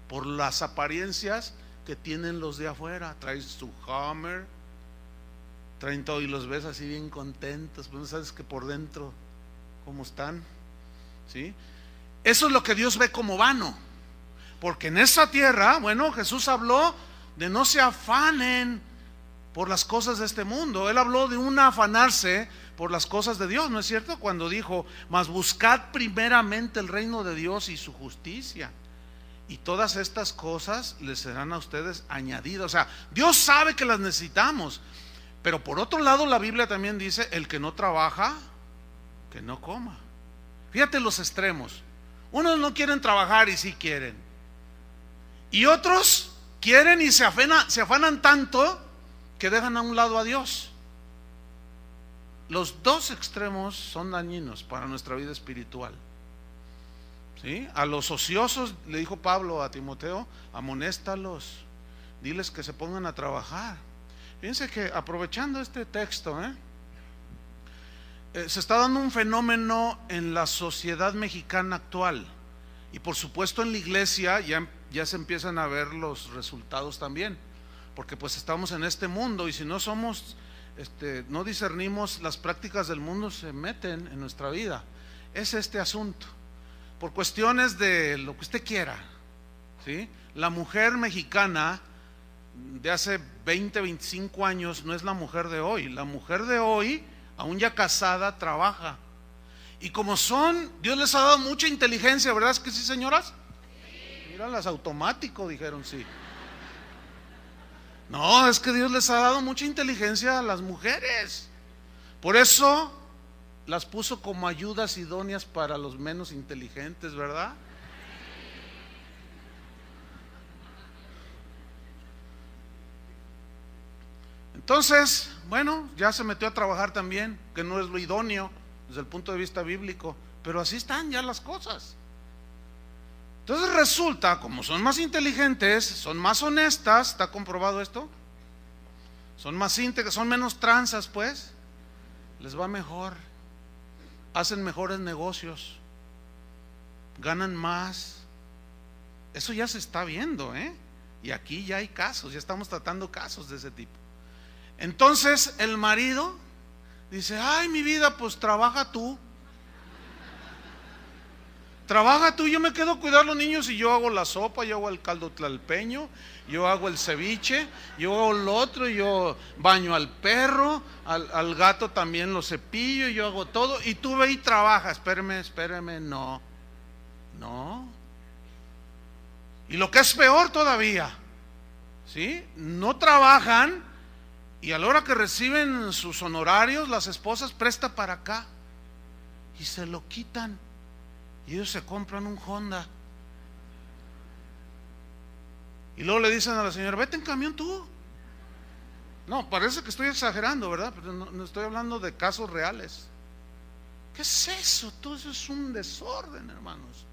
A: por las apariencias que tienen los de afuera. Traes su Hummer, traen todo y los ves así bien contentos, pero no sabes que por dentro cómo están, ¿sí? Eso es lo que Dios ve como vano, porque en esa tierra, bueno, Jesús habló de no se afanen por las cosas de este mundo. Él habló de un afanarse por las cosas de Dios, ¿no es cierto? Cuando dijo: mas buscad primeramente el reino de Dios y su justicia, y todas estas cosas les serán a ustedes añadidas. O sea, Dios sabe que las necesitamos, pero por otro lado la Biblia también dice: el que no trabaja, que no coma. Fíjate los extremos. Unos no quieren trabajar y sí quieren, y otros quieren y se afanan tanto que dejan a un lado a Dios. los dos extremos son dañinos para nuestra vida espiritual. ¿Sí? A los ociosos, le dijo Pablo a Timoteo, amonéstalos, diles que se pongan a trabajar. Fíjense que aprovechando este texto, se está dando un fenómeno en la sociedad mexicana actual, y por supuesto en la iglesia ya se empiezan a ver los resultados también, porque pues estamos en este mundo, y si no somos, no discernimos las prácticas del mundo, se meten en nuestra vida. Es este asunto, por cuestiones de lo que usted quiera, ¿sí? La mujer mexicana de hace 20, 25 años no es la mujer de hoy. La mujer de hoy, aún ya casada, trabaja. Y como Dios les ha dado mucha inteligencia, ¿verdad? ¿Es que sí, señoras? Sí. Míralas, automático, dijeron sí. No, es que Dios les ha dado mucha inteligencia a las mujeres. Por eso las puso como ayudas idóneas para los menos inteligentes, ¿verdad? Entonces, bueno, ya se metió a trabajar también, que no es lo idóneo desde el punto de vista bíblico, pero así están ya las cosas. Entonces resulta, como son más inteligentes, son más honestas, ¿está comprobado esto? Son más íntegras, son menos tranzas, pues, les va mejor, hacen mejores negocios, ganan más. Eso ya se está viendo, y aquí ya hay casos, ya estamos tratando casos de ese tipo. Entonces el marido dice, ay, mi vida, pues trabaja tú, yo me quedo a cuidar a los niños y yo hago la sopa, yo hago el caldo tlalpeño, yo hago el ceviche, yo hago lo otro, yo baño al perro, al gato también lo cepillo, yo hago todo, y tú ve y trabaja. Espérame, no. Y lo que es peor todavía, ¿sí? No trabajan, y a la hora que reciben sus honorarios, las esposas, presta para acá, y se lo quitan, y ellos se compran un Honda, y luego le dicen a la señora, vete en camión tú. No, parece que estoy exagerando, ¿verdad? Pero no estoy hablando de casos reales. ¿Qué es eso? Todo eso es un desorden, hermanos.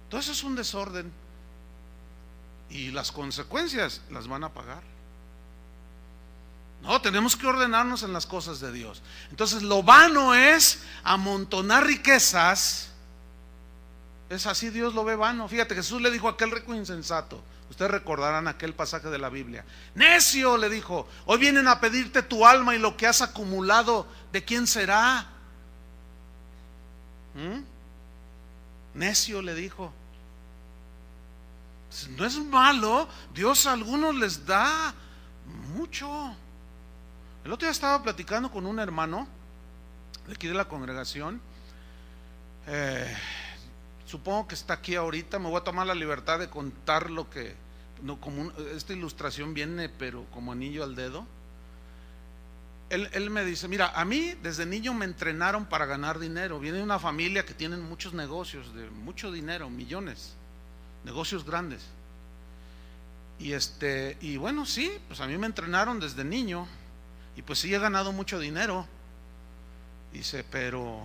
A: Todo eso es un desorden, y las consecuencias las van a pagar. No, tenemos que ordenarnos en las cosas de Dios. Entonces lo vano es amontonar riquezas. Es así, Dios lo ve vano. Fíjate, Jesús le dijo a aquel rico insensato, ustedes recordarán aquel pasaje de la Biblia, necio, le dijo, hoy vienen a pedirte tu alma, y lo que has acumulado, ¿de quién será? Necio, le dijo. No es malo, Dios a algunos les da mucho. El otro día estaba platicando con un hermano de aquí de la congregación, supongo que está aquí ahorita, me voy a tomar la libertad de contar lo que, no, como esta ilustración viene pero como anillo al dedo. Él me dice, mira, a mí desde niño me entrenaron para ganar dinero. Viene de una familia que tienen muchos negocios, de mucho dinero, millones, negocios grandes. Y bueno, sí, pues a mí me entrenaron desde niño, y pues sí he ganado mucho dinero. Dice, pero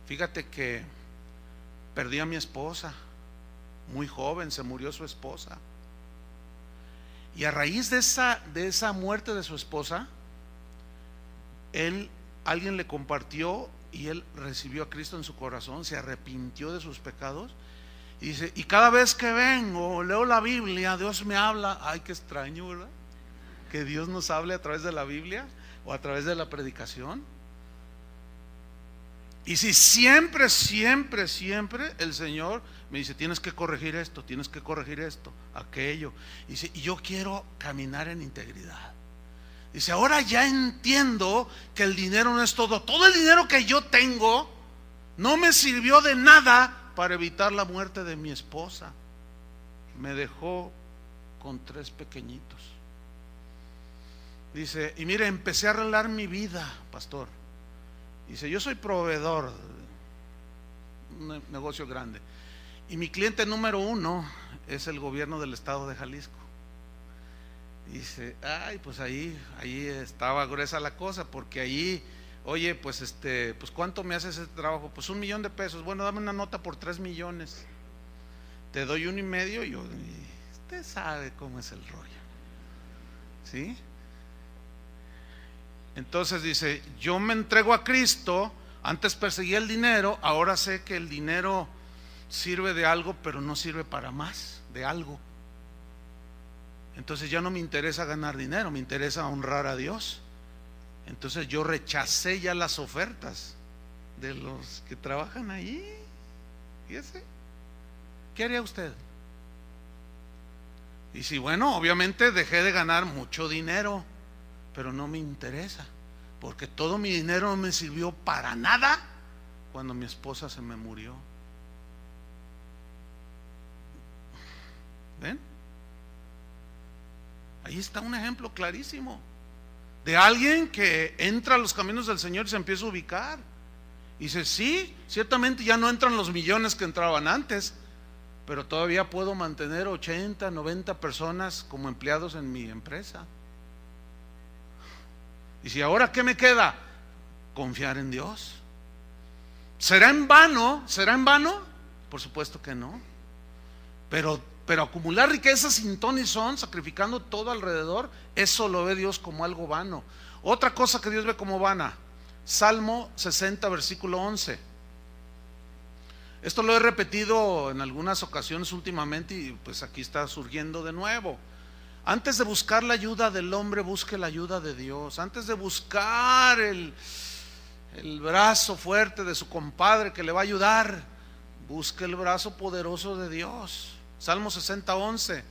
A: fíjate que perdí a mi esposa, muy joven, se murió su esposa. Y a raíz de esa muerte de su esposa, alguien le compartió, y él recibió a Cristo en su corazón, se arrepintió de sus pecados. Y dice, y cada vez que vengo, leo la Biblia, Dios me habla. Ay, qué extraño, ¿verdad? Que Dios nos hable a través de la Biblia o a través de la predicación. Y si siempre el Señor me dice, tienes que corregir esto, aquello. Y dice, y yo quiero caminar en integridad. Dice, ahora ya entiendo que el dinero no es todo. Todo el dinero que yo tengo no me sirvió de nada para evitar la muerte de mi esposa. Me dejó con 3 pequeñitos. Dice, y mire, empecé a arreglar mi vida, pastor. Dice, yo soy proveedor de un negocio grande, y mi cliente número 1 es el gobierno del estado de Jalisco. Dice, ay, pues ahí estaba gruesa la cosa, porque ahí Oye, pues pues ¿cuánto me hace ese trabajo? Pues $1,000,000. Bueno, dame una nota por 3 millones. Te doy 1,5 y usted sabe cómo es el rollo, ¿sí? Entonces dice, yo me entrego a Cristo. Antes perseguía el dinero, ahora sé que el dinero sirve de algo, pero no sirve para más de algo. Entonces ya no me interesa ganar dinero, me interesa honrar a Dios. Entonces yo rechacé ya las ofertas de los que trabajan ahí. Fíjese, ¿qué haría usted? Y si, bueno, obviamente dejé de ganar mucho dinero, pero no me interesa, porque todo mi dinero no me sirvió para nada cuando mi esposa se me murió. ¿Ven? Ahí está un ejemplo clarísimo de alguien que entra a los caminos del Señor y se empieza a ubicar. Y dice, sí, ciertamente ya no entran los millones que entraban antes, pero todavía puedo mantener 80, 90 personas como empleados en mi empresa. Y si ahora, ¿qué me queda? Confiar en Dios. ¿Será en vano? ¿Será en vano? Por supuesto que no. Pero acumular riquezas sin ton ni son, sacrificando todo alrededor, eso lo ve Dios como algo vano. Otra cosa que Dios ve como vana, Salmo 60, versículo 11. Esto lo he repetido en algunas ocasiones últimamente y pues aquí está surgiendo de nuevo. Antes de buscar la ayuda del hombre, busque la ayuda de Dios. Antes de buscar el brazo fuerte de su compadre que le va a ayudar, busque el brazo poderoso de Dios. Salmo 60, 11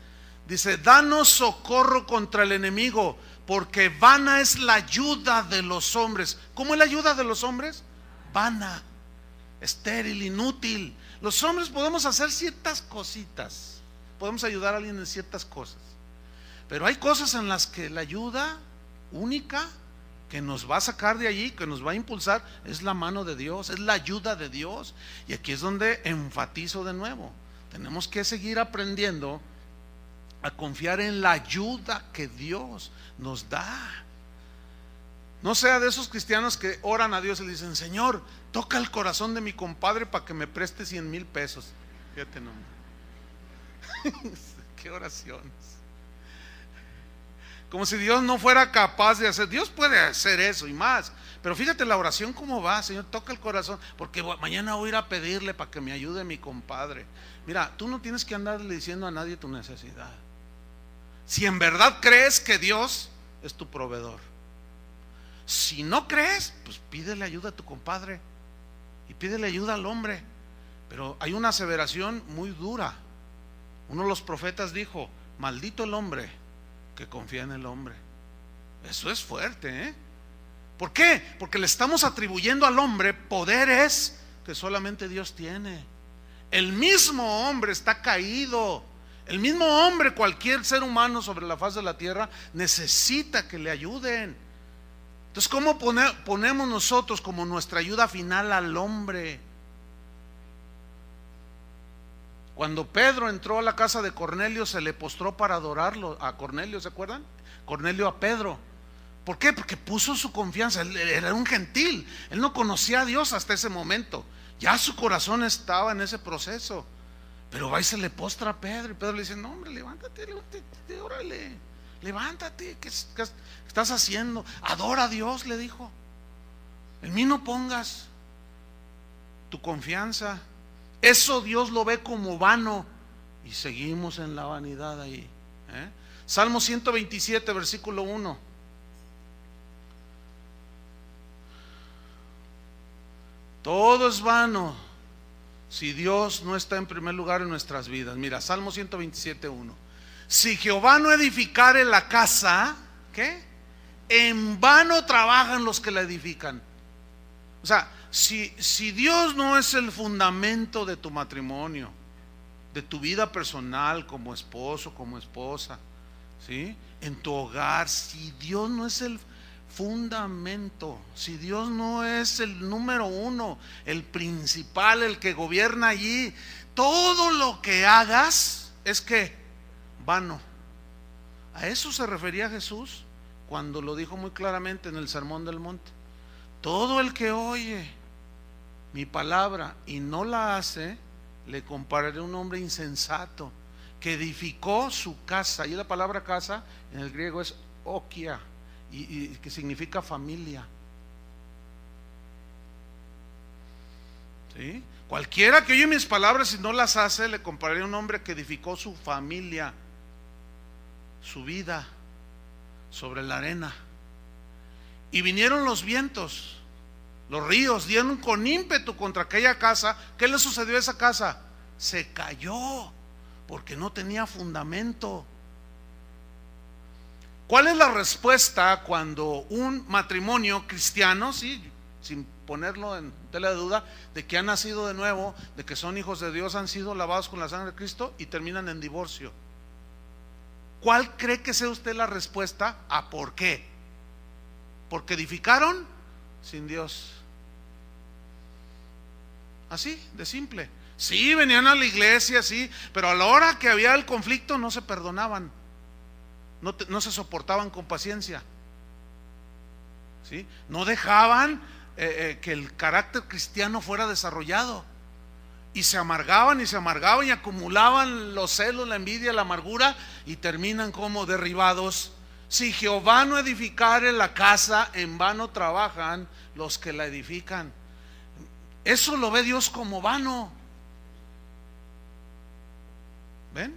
A: dice, danos socorro contra el enemigo, porque vana es la ayuda de los hombres. ¿Cómo es la ayuda de los hombres? Vana, estéril, inútil. Los hombres podemos hacer ciertas cositas, podemos ayudar a alguien en ciertas cosas, pero hay cosas en las que la ayuda única que nos va a sacar de allí, que nos va a impulsar, es la mano de Dios, es la ayuda de Dios. Y aquí es donde enfatizo de nuevo, tenemos que seguir aprendiendo a confiar en la ayuda que Dios nos da. No sea de esos cristianos que oran a Dios y le dicen, Señor, toca el corazón de mi compadre para que me preste 100,000 pesos. Fíjate nomás. Qué oraciones. Como si Dios no fuera capaz de hacer. Dios puede hacer eso y más, pero fíjate la oración cómo va. Señor, toca el corazón, porque mañana voy a ir a pedirle para que me ayude mi compadre. Mira, tú no tienes que andarle diciendo a nadie tu necesidad. Si en verdad crees que Dios es tu proveedor. Si no crees, pues pídele ayuda a tu compadre y pídele ayuda al hombre. Pero hay una aseveración muy dura. Uno de los profetas dijo, maldito el hombre que confía en el hombre. Eso es fuerte, ¿eh? ¿Por qué? Porque le estamos atribuyendo al hombre poderes que solamente Dios tiene. El mismo hombre está caído. El mismo hombre, cualquier ser humano sobre la faz de la tierra, necesita que le ayuden. Entonces, ¿cómo ponemos nosotros como nuestra ayuda final al hombre? Cuando Pedro entró a la casa de Cornelio, se le postró para adorarlo a Cornelio, ¿se acuerdan? Cornelio a Pedro. ¿Por qué? Porque puso su confianza. Él era un gentil, él no conocía a Dios hasta ese momento. Ya su corazón estaba en ese proceso. Pero va y se le postra a Pedro, y Pedro le dice, no hombre, levántate, órale, levántate, ¿qué estás haciendo? Adora a Dios, le dijo. En mí no pongas tu confianza. Eso Dios lo ve como vano. Y seguimos en la vanidad ahí, ¿eh? Salmo 127, versículo 1. Todo es vano si Dios no está en primer lugar en nuestras vidas. Mira, Salmo 127, 1. Si Jehová no edificare la casa, ¿qué? En vano trabajan los que la edifican. O sea, si Dios no es el fundamento de tu matrimonio, de tu vida personal como esposo, como esposa, ¿sí? En tu hogar, si Dios no es el fundamento, si Dios no es el número uno, el principal, el que gobierna allí, todo lo que hagas es que vano. A eso se refería Jesús cuando lo dijo muy claramente en el Sermón del Monte. todo el que oye mi palabra y no la hace, le compararé a un hombre insensato que edificó su casa. Y la palabra casa en el griego es okia, y que significa familia. ¿Sí? Cualquiera que oye mis palabras y no las hace, le compararé a un hombre que edificó su familia, su vida, sobre la arena. Y vinieron los vientos, los ríos, dieron con ímpetu contra aquella casa. ¿Qué le sucedió a esa casa? Se cayó porque no tenía fundamento. ¿Cuál es la respuesta cuando un matrimonio cristiano, sí, sin ponerlo en tela de duda, de que han nacido de nuevo, de que son hijos de Dios, han sido lavados con la sangre de Cristo y terminan en divorcio? ¿Cuál cree que sea usted la respuesta a por qué? Porque edificaron sin Dios. Así de simple. Sí, venían a la iglesia, sí, pero a la hora que había el conflicto no se perdonaban, no se soportaban con paciencia, ¿sí? No dejaban que el carácter cristiano fuera desarrollado, y se amargaban y acumulaban los celos, la envidia, la amargura, y terminan como derribados. Si Jehová no edificare la casa, en vano trabajan los que la edifican. Eso lo ve Dios como vano. ¿Ven?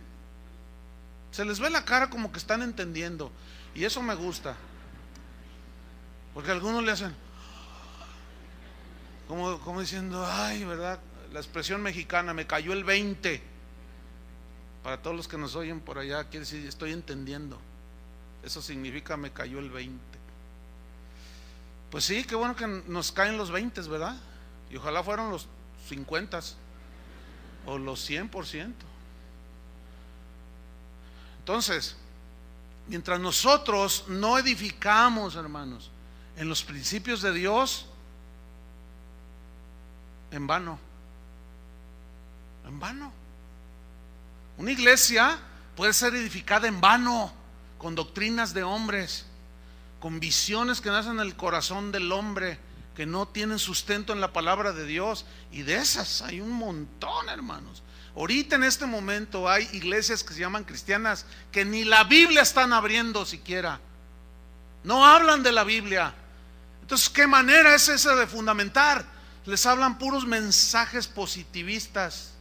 A: Se les ve la cara como que están entendiendo, y eso me gusta, porque algunos le hacen como diciendo, ay, ¿verdad? La expresión mexicana, me cayó el 20. Para todos los que nos oyen por allá, quiere decir, estoy entendiendo. Eso significa me cayó el 20. Pues sí, qué bueno que nos caen los 20, ¿verdad? Y ojalá fueran los 50 o los 100%. Entonces, mientras nosotros no edificamos, hermanos, en los principios de Dios, en vano. En vano. Una iglesia puede ser edificada en vano, con doctrinas de hombres, con visiones que nacen en el corazón del hombre, que no tienen sustento en la palabra de Dios. Y de esas hay un montón, hermanos. Ahorita en este momento hay iglesias que se llaman cristianas que ni la Biblia están abriendo siquiera. No hablan de la Biblia. Entonces, ¿qué manera es esa de fundamentar? Les hablan puros mensajes positivistas,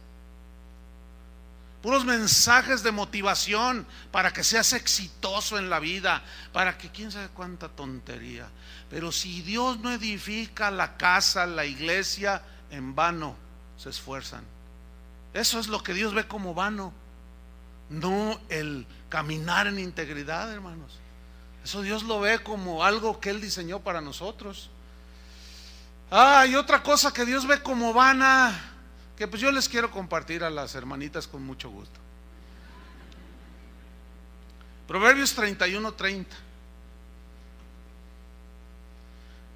A: puros mensajes de motivación para que seas exitoso en la vida, para que quién sabe cuánta tontería. Pero si Dios no edifica la casa, la iglesia, en vano se esfuerzan. Eso es lo que Dios ve como vano, no el caminar en integridad, hermanos. Eso Dios lo ve como algo que Él diseñó para nosotros. Y otra cosa que Dios ve como vana, que pues yo les quiero compartir a las hermanitas con mucho gusto. Proverbios 31:30.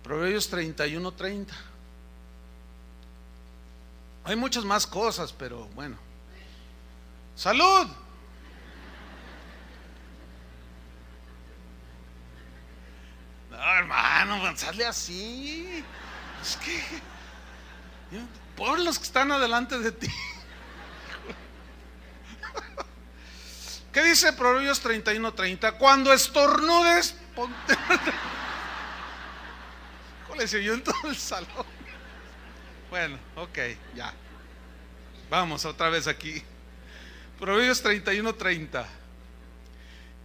A: Proverbios 31:30. Hay muchas más cosas, pero bueno. ¡Salud! No, hermano, sale así. Es que por los que están adelante de ti. ¿Qué dice Proverbios 31:30? Cuando estornudes, ponte. Híjole, se oyó en todo el salón. Bueno, ok, ya. Vamos otra vez aquí. Proverbios 31:30.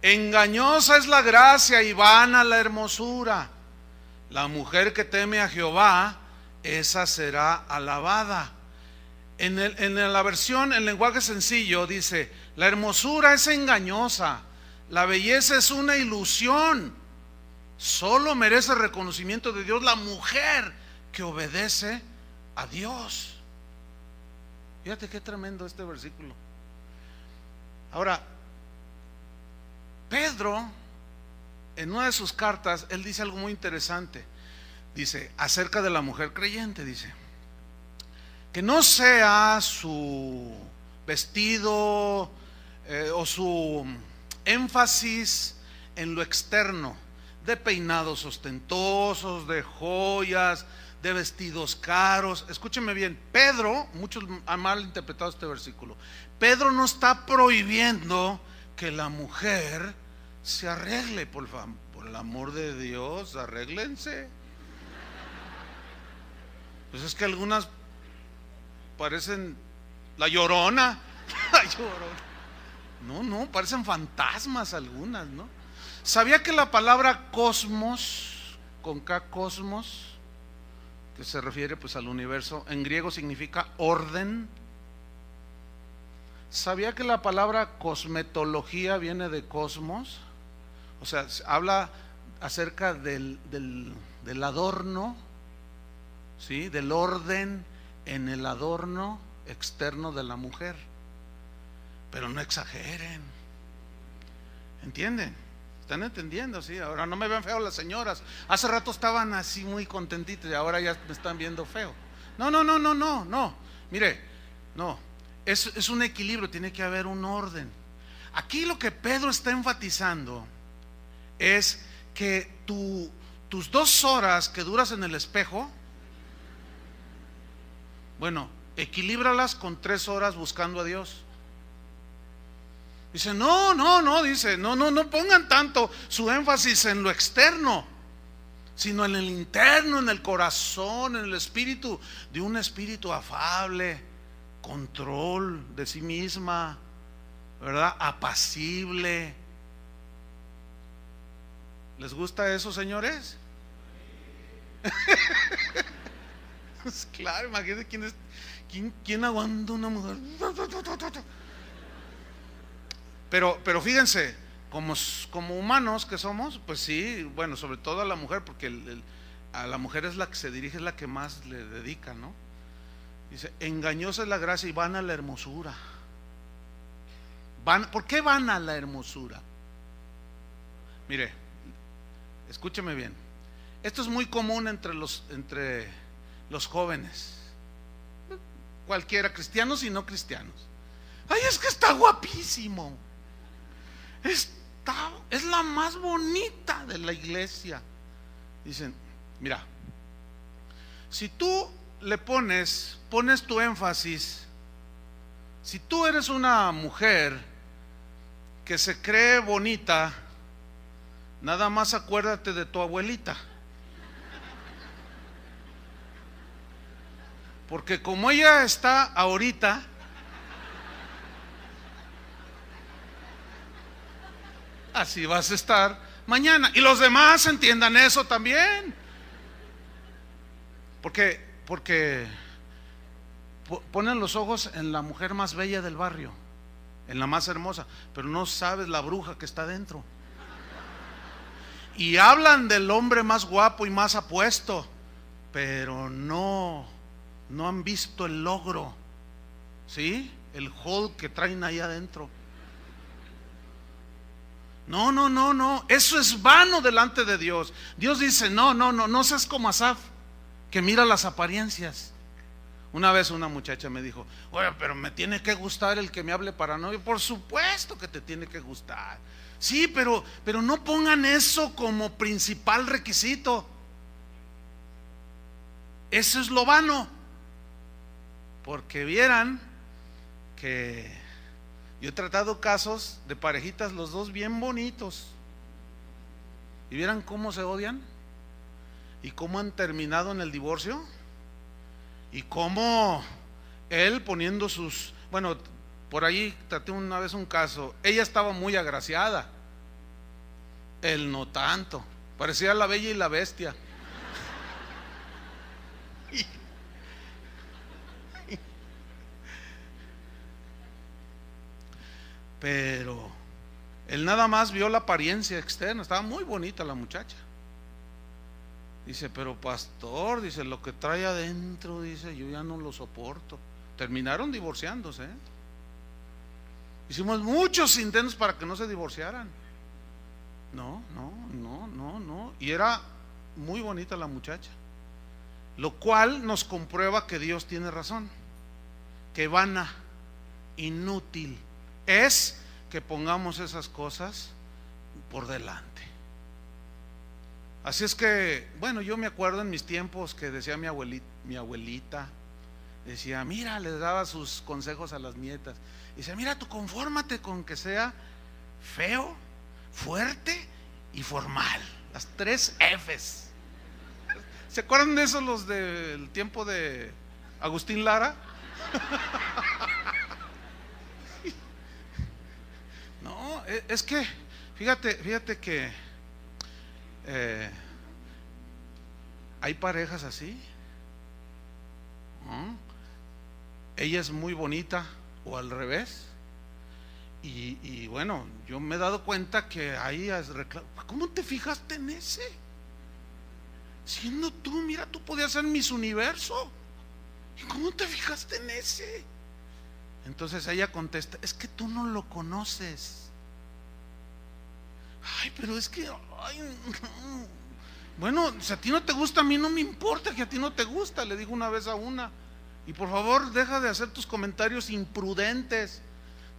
A: Engañosa es la gracia y vana la hermosura. La mujer que teme a Jehová, esa será alabada. En la versión, en lenguaje sencillo, dice: la hermosura es engañosa, la belleza es una ilusión. Solo merece reconocimiento de Dios la mujer que obedece a Dios. Fíjate qué tremendo este versículo. Ahora, Pedro, en una de sus cartas, él dice algo muy interesante. Dice acerca de la mujer creyente, dice que no sea su vestido o su énfasis en lo externo. de peinados ostentosos, de joyas, de vestidos caros. Escúcheme bien, Pedro, muchos han mal interpretado este versículo. Pedro no está prohibiendo que la mujer se arregle, por el amor de Dios, arréglense. Pues es que algunas parecen la Llorona. La Llorona. No, parecen fantasmas algunas, ¿no? ¿Sabía que la palabra cosmos, con K, cosmos, que se refiere pues al universo, en griego significa orden? ¿Sabía que la palabra cosmetología viene de cosmos? O sea, habla acerca del adorno, ¿sí? Del orden en el adorno externo de la mujer. Pero no exageren, ¿entienden? ¿Están entendiendo? Sí, ahora no me ven feo las señoras. Hace rato estaban así muy contentitas y ahora ya me están viendo feo. No. Mire, no. Es un equilibrio, tiene que haber un orden. Aquí lo que Pedro está enfatizando es que tus 2 horas que duras en el espejo, bueno, equilíbralas con 3 horas buscando a Dios. Dice, no pongan tanto su énfasis en lo externo, sino en el interno, en el corazón, en el espíritu, de un espíritu afable, control de sí misma, ¿verdad? Apacible. ¿Les gusta eso, señores? Pues claro, imagínense quién aguanta una mujer. Pero fíjense, como humanos que somos, pues sí, bueno, sobre todo a la mujer, porque a la mujer es la que se dirige, es la que más le dedica, ¿no? Dice, engañosa es la gracia y vana la hermosura. ¿Por qué vana la hermosura? Mire, escúcheme bien. Esto es muy común entre los jóvenes, cualquiera, cristianos y no cristianos. Ay, es que está guapísimo. Es la más bonita de la iglesia. Dicen, mira, si tú le pones tu énfasis, si tú eres una mujer que se cree bonita, nada más acuérdate de tu abuelita. Porque como ella está ahorita, así vas a estar mañana. Y los demás entiendan eso también. Porque ponen los ojos en la mujer más bella del barrio, en la más hermosa, pero no sabes la bruja que está dentro. Y hablan del hombre más guapo y más apuesto, pero no han visto el logro, ¿sí? El hold que traen ahí adentro. No, eso es vano delante de Dios. Dios dice, no seas como Asaf, que mira las apariencias. Una vez una muchacha me dijo, oye, pero me tiene que gustar el que me hable para novio. Por supuesto que te tiene que gustar. Sí, pero no pongan eso como principal requisito. Eso es lo vano. Porque vieran que yo he tratado casos de parejitas, los dos bien bonitos, y vieran cómo se odian y cómo han terminado en el divorcio, y cómo él poniendo bueno, por ahí traté una vez un caso, ella estaba muy agraciada, él no tanto, parecía la Bella y la Bestia. Pero él nada más vio la apariencia externa, estaba muy bonita la muchacha. Dice, pero pastor, dice, lo que trae adentro, dice, yo ya no lo soporto. Terminaron divorciándose, ¿eh? Hicimos muchos intentos para que no se divorciaran. No. Y era muy bonita la muchacha, lo cual nos comprueba que Dios tiene razón, que vana, inútil es que pongamos esas cosas por delante. Así es que, bueno, yo me acuerdo en mis tiempos que decía mi abuelita, decía, mira, les daba sus consejos a las nietas. Dice, mira, tú confórmate con que sea feo, fuerte y formal. Las 3 Fs. ¿Se acuerdan de eso los del tiempo de Agustín Lara? No, es que, fíjate que hay parejas así, ¿no? Ella es muy bonita o al revés. Y bueno, yo me he dado cuenta que ahí ¿cómo te fijaste en ese? Siendo tú, mira, tú podías ser Miss Universo. ¿Y cómo te fijaste en ese? Entonces ella contesta, es que tú no lo conoces. Ay, pero es que, ay, no. Bueno, si a ti no te gusta, a mí no me importa que a ti no te gusta, le digo una vez a una. Y por favor, deja de hacer tus comentarios imprudentes.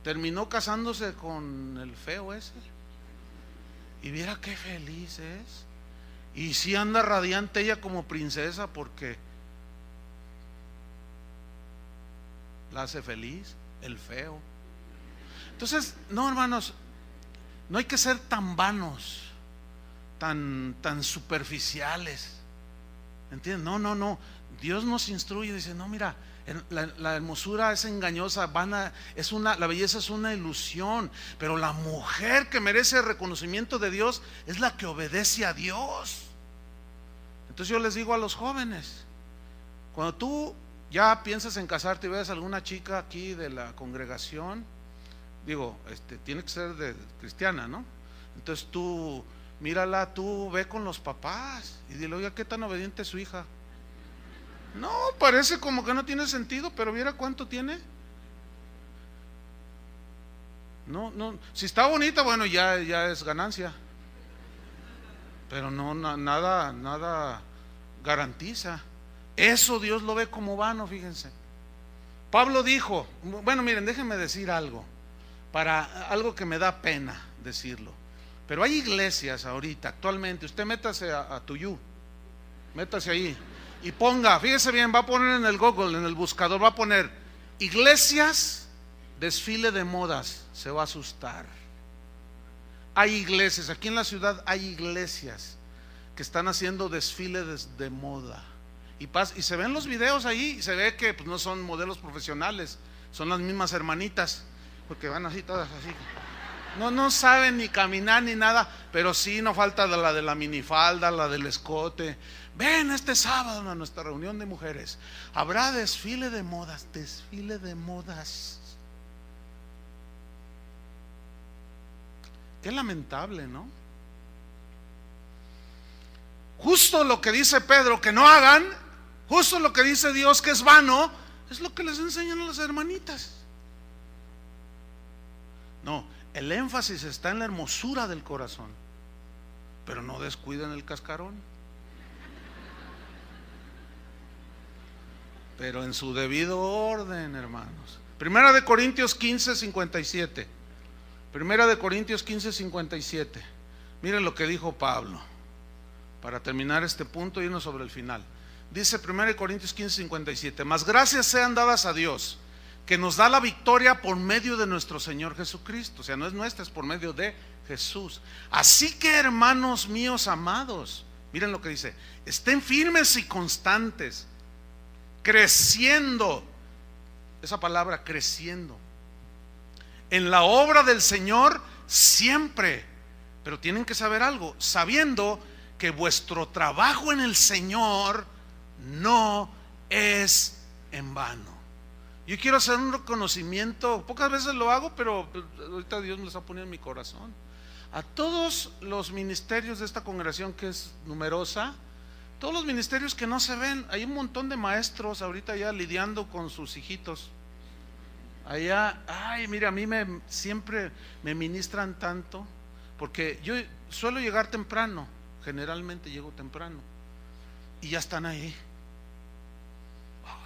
A: Terminó casándose con el feo ese. Y viera qué feliz es. Y sí anda radiante ella como princesa porque la hace feliz el feo. Entonces, no, hermanos, no hay que ser tan vanos, tan superficiales. ¿Entienden? No. Dios nos instruye, dice, no, mira, la hermosura es engañosa, vana, la belleza es una ilusión, pero la mujer que merece el reconocimiento de Dios es la que obedece a Dios. Entonces yo les digo a los jóvenes, cuando tú ya piensas en casarte y ves a alguna chica aquí de la congregación, digo, tiene que ser cristiana, ¿no? Entonces tú mírala, tú ve con los papás y dile, oiga, ¿qué tan obediente es su hija? No, parece como que no tiene sentido, pero viera cuánto tiene. No, si está bonita, bueno, ya es ganancia. Pero no, nada garantiza. Eso Dios lo ve como vano, fíjense. Pablo dijo, bueno, miren, déjenme decir algo, algo que me da pena decirlo. Pero hay iglesias ahorita, actualmente, usted métase a Tuyú, métase ahí y ponga, fíjese bien, va a poner en el Google, en el buscador, va a poner iglesias, desfile de modas, se va a asustar. Hay iglesias, aquí en la ciudad hay iglesias que están haciendo desfiles de moda. Y se ven los videos ahí, y se ve que pues, no son modelos profesionales, son las mismas hermanitas, porque van así todas así. No saben ni caminar ni nada, pero sí no falta la de la minifalda, la del escote. Ven este sábado a nuestra reunión de mujeres, habrá desfile de modas. Qué lamentable, ¿no? Justo lo que dice Pedro que no hagan, justo lo que dice Dios que es vano, es lo que les enseñan a las hermanitas. No, el énfasis está en la hermosura del corazón, pero no descuiden el cascarón, pero en su debido orden, hermanos. Primera de Corintios 15:57. Primera de Corintios 15:57. Miren lo que dijo Pablo, para terminar este punto y irnos sobre el final. Dice 1 Corintios 15:57: mas gracias sean dadas a Dios, que nos da la victoria por medio de nuestro Señor Jesucristo. O sea, no es nuestra, es por medio de Jesús. Así que, hermanos míos amados, miren lo que dice: estén firmes y constantes, creciendo, esa palabra creciendo, en la obra del Señor siempre. Pero tienen que saber algo, sabiendo que vuestro trabajo en el Señor no es en vano. Yo quiero hacer un reconocimiento, pocas veces lo hago, pero ahorita Dios me lo está poniendo en mi corazón, a todos los ministerios de esta congregación, que es numerosa, todos los ministerios que no se ven. Hay un montón de maestros ahorita ya lidiando con sus hijitos allá. Ay, mira, a mí siempre me ministran tanto, porque yo suelo llegar temprano, generalmente llego temprano, y ya están ahí.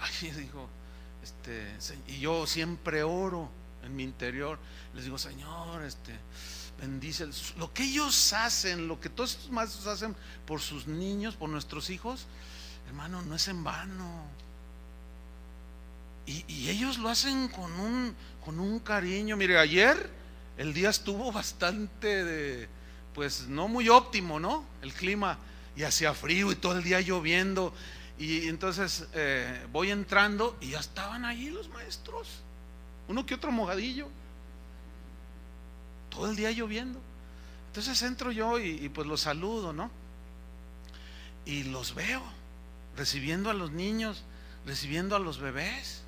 A: Ay, digo, y yo siempre oro en mi interior, les digo: Señor, bendice. Lo que ellos hacen, lo que todos estos maestros hacen por sus niños, por nuestros hijos, hermano, no es en vano. Y ellos lo hacen con un cariño. Mire, ayer el día estuvo bastante pues no muy óptimo, ¿no? El clima, y hacía frío y todo el día lloviendo. Y entonces voy entrando y ya estaban ahí los maestros, uno que otro mojadillo, todo el día lloviendo. Entonces entro yo y pues los saludo, ¿no? Y los veo recibiendo a los niños, recibiendo a los bebés,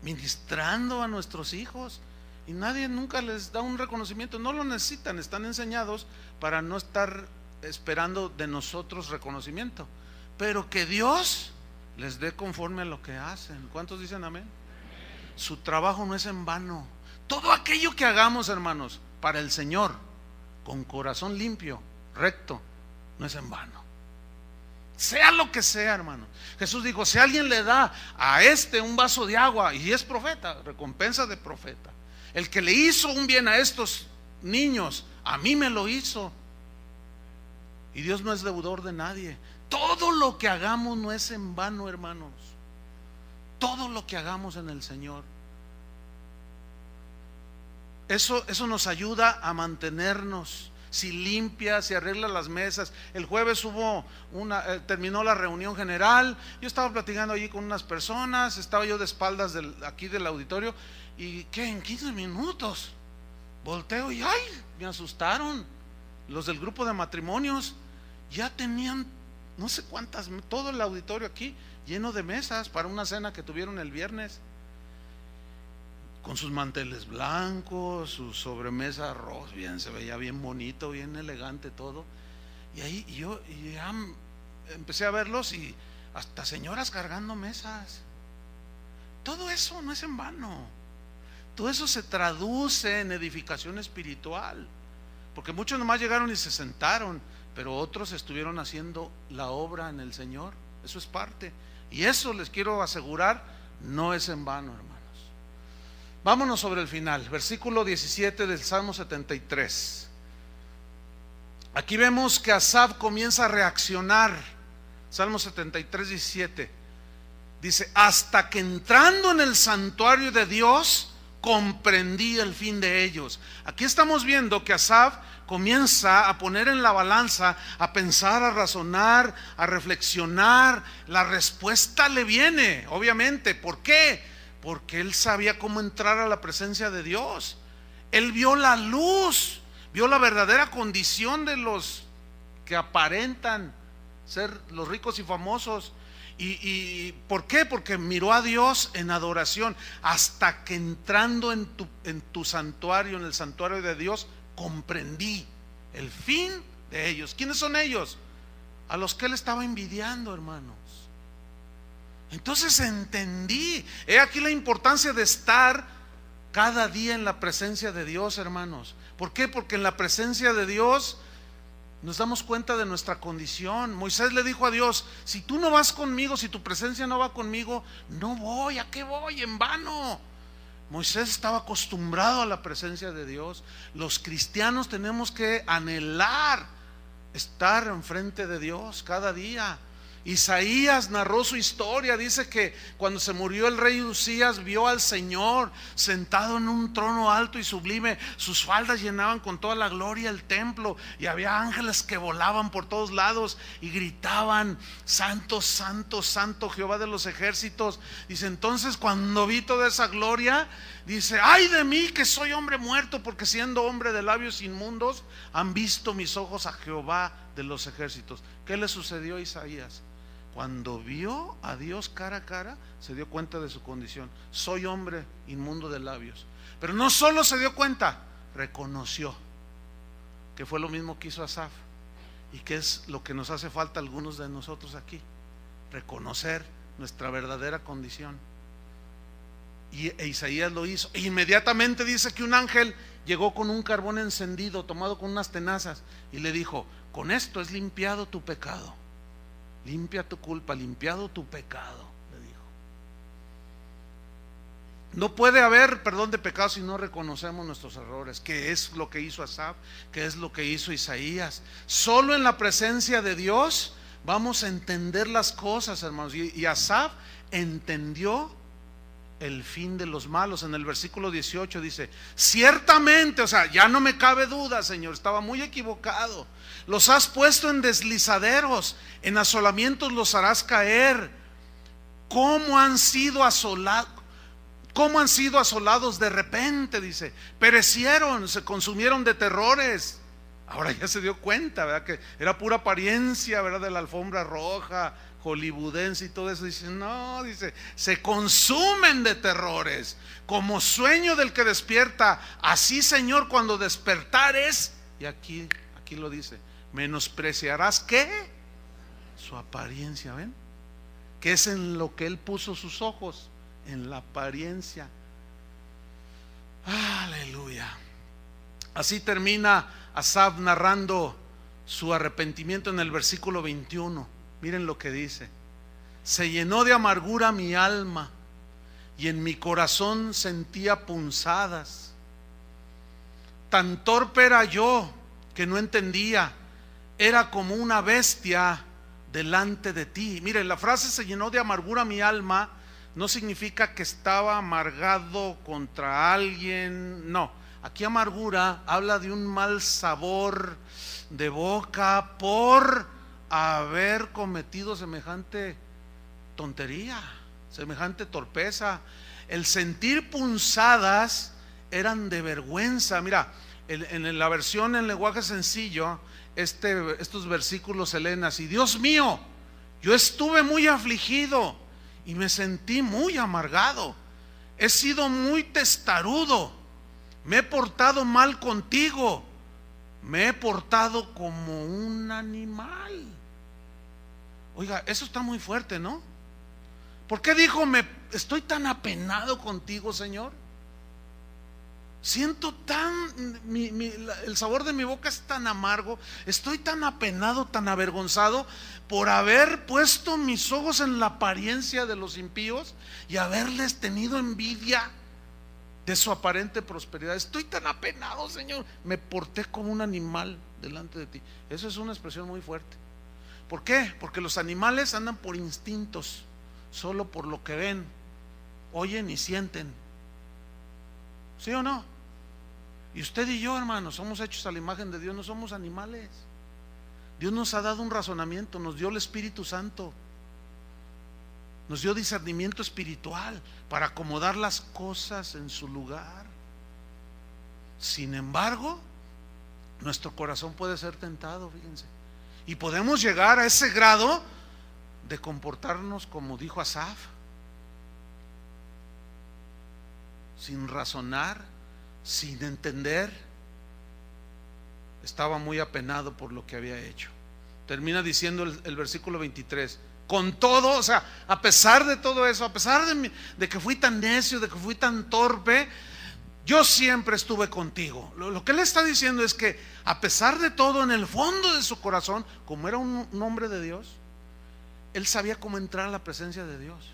A: ministrando a nuestros hijos, y nadie nunca les da un reconocimiento. No lo necesitan, están enseñados para no estar esperando de nosotros reconocimiento, pero que Dios les dé conforme a lo que hacen. ¿Cuántos dicen amén? Su trabajo no es en vano. Todo aquello que hagamos, hermanos, para el Señor, con corazón limpio, recto, no es en vano. Sea lo que sea, hermano. Jesús dijo: si alguien le da a un vaso de agua y es profeta, recompensa de profeta. El que le hizo un bien a estos niños, a mí me lo hizo. Y Dios no es deudor de nadie. Todo lo que hagamos no es en vano, hermanos. Todo lo que hagamos en el Señor, eso nos ayuda a mantenernos. Si limpia, si arregla las mesas. El jueves terminó la reunión general. Yo estaba platicando allí con unas personas. Estaba yo de espaldas aquí del auditorio. Y que en 15 minutos volteo y ¡ay! Me asustaron. Los del grupo de matrimonios ya tenían no sé cuántas, todo el auditorio aquí lleno de mesas para una cena que tuvieron el viernes, con sus manteles blancos, su sobremesa arroz, bien, se veía bien bonito, bien elegante todo. Y ahí yo ya empecé a verlos, y hasta señoras cargando mesas. Todo eso no es en vano. Todo eso se traduce en edificación espiritual, porque muchos nomás llegaron y se sentaron, pero otros estuvieron haciendo la obra en el Señor. Eso es parte, y eso les quiero asegurar, no es en vano, hermanos. Vámonos sobre el final, versículo 17 del Salmo 73. Aquí vemos que Asaf comienza a reaccionar. Salmo 73, 17 dice: hasta que entrando en el santuario de Dios comprendí el fin de ellos. Aquí estamos viendo que Asaf comienza a poner en la balanza, a pensar, a razonar, a reflexionar. La respuesta le viene, obviamente. ¿Por qué? Porque él sabía cómo entrar a la presencia de Dios. Él vio la luz, vio la verdadera condición de los que aparentan ser los ricos y famosos. ¿Y por qué? Porque miró a Dios en adoración. Hasta que entrando en tu santuario, en el santuario de Dios, comprendí el fin de ellos. ¿Quiénes son ellos? A los que él estaba envidiando, hermanos. Entonces entendí. He aquí la importancia de estar cada día en la presencia de Dios, hermanos. ¿Por qué? Porque en la presencia de Dios nos damos cuenta de nuestra condición. Moisés le dijo a Dios: si tú no vas conmigo, si tu presencia no va conmigo, no voy. ¿A qué voy? En vano. Moisés estaba acostumbrado a la presencia de Dios. Los cristianos tenemos que anhelar estar enfrente de Dios cada día. Isaías narró su historia. Dice que cuando se murió el rey Usías, vio al Señor sentado en un trono alto y sublime. Sus faldas llenaban con toda la gloria el templo, y había ángeles que volaban por todos lados y gritaban: santo, santo, santo Jehová de los ejércitos. Dice: entonces cuando vi toda esa gloria, dice: ay de mí que soy hombre muerto, porque siendo hombre de labios inmundos han visto mis ojos a Jehová de los ejércitos. ¿Qué le sucedió a Isaías? Cuando vio a Dios cara a cara, se dio cuenta de su condición. Soy hombre inmundo de labios. Pero no solo se dio cuenta, reconoció, que fue lo mismo que hizo Asaf, y que es lo que nos hace falta a algunos de nosotros aquí: reconocer nuestra verdadera condición. E Isaías lo hizo. E inmediatamente dice que un ángel llegó con un carbón encendido, tomado con unas tenazas, y le dijo: con esto es limpiado tu pecado. Limpia tu culpa, limpiado tu pecado, le dijo. No puede haber perdón de pecados si no reconocemos nuestros errores, que es lo que hizo Asaf, que es lo que hizo Isaías. Solo en la presencia de Dios vamos a entender las cosas, hermanos. Y Asaf entendió el fin de los malos. En el versículo 18 dice: ciertamente, o sea, ya no me cabe duda, Señor, estaba muy equivocado. Los has puesto en deslizaderos, en asolamientos los harás caer. ¿Cómo han sido asolados? ¿Cómo han sido asolados de repente? Dice, perecieron, se consumieron de terrores. Ahora ya se dio cuenta, ¿verdad? Que era pura apariencia, ¿verdad? De la alfombra roja, hollywoodense y todo eso. Dice, no, dice, se consumen de terrores, como sueño del que despierta. Así, Señor, cuando despertares, y aquí lo dice, menospreciarás, ¿qué? Su apariencia, ¿ven? Que es en lo que Él puso sus ojos, en la apariencia. Aleluya. Así termina Asaf narrando su arrepentimiento en el versículo 21. Miren lo que dice: se llenó de amargura mi alma, y en mi corazón sentía punzadas. Tan torpe era yo que no entendía, era como una bestia delante de ti. Miren, la frase se llenó de amargura mi alma no significa que estaba amargado contra alguien, no. Aquí amargura habla de un mal sabor de boca por haber cometido semejante tontería, semejante torpeza. El sentir punzadas eran de vergüenza. Mira, en la versión en lenguaje sencillo, estos versículos se leen así: Dios mío, yo estuve muy afligido y me sentí muy amargado. He sido muy testarudo, me he portado mal contigo, me he portado como un animal. Oiga, eso está muy fuerte, ¿no? ¿Por qué dijo, estoy tan apenado contigo, Señor? Siento el sabor de mi boca es tan amargo, estoy tan apenado, tan avergonzado por haber puesto mis ojos en la apariencia de los impíos y haberles tenido envidia de su aparente prosperidad. Estoy tan apenado, Señor, me porté como un animal delante de ti. Eso es una expresión muy fuerte. ¿Por qué? Porque los animales andan por instintos, solo por lo que ven, oyen y sienten. ¿Sí o no? Y usted y yo, hermanos, somos hechos a la imagen de Dios, no somos animales. Dios nos ha dado un razonamiento, nos dio el Espíritu Santo, nos dio discernimiento espiritual para acomodar las cosas en su lugar. Sin embargo, nuestro corazón puede ser tentado, fíjense, y podemos llegar a ese grado de comportarnos como dijo Asaf, sin razonar, sin entender. Estaba muy apenado por lo que había hecho. Termina diciendo el versículo 23: con todo, o sea, a pesar de todo eso, a pesar de que fui tan necio, de que fui tan torpe, yo siempre estuve contigo. Lo que él está diciendo es que a pesar de todo, en el fondo de su corazón, como era un hombre de Dios, él sabía cómo entrar a la presencia de Dios.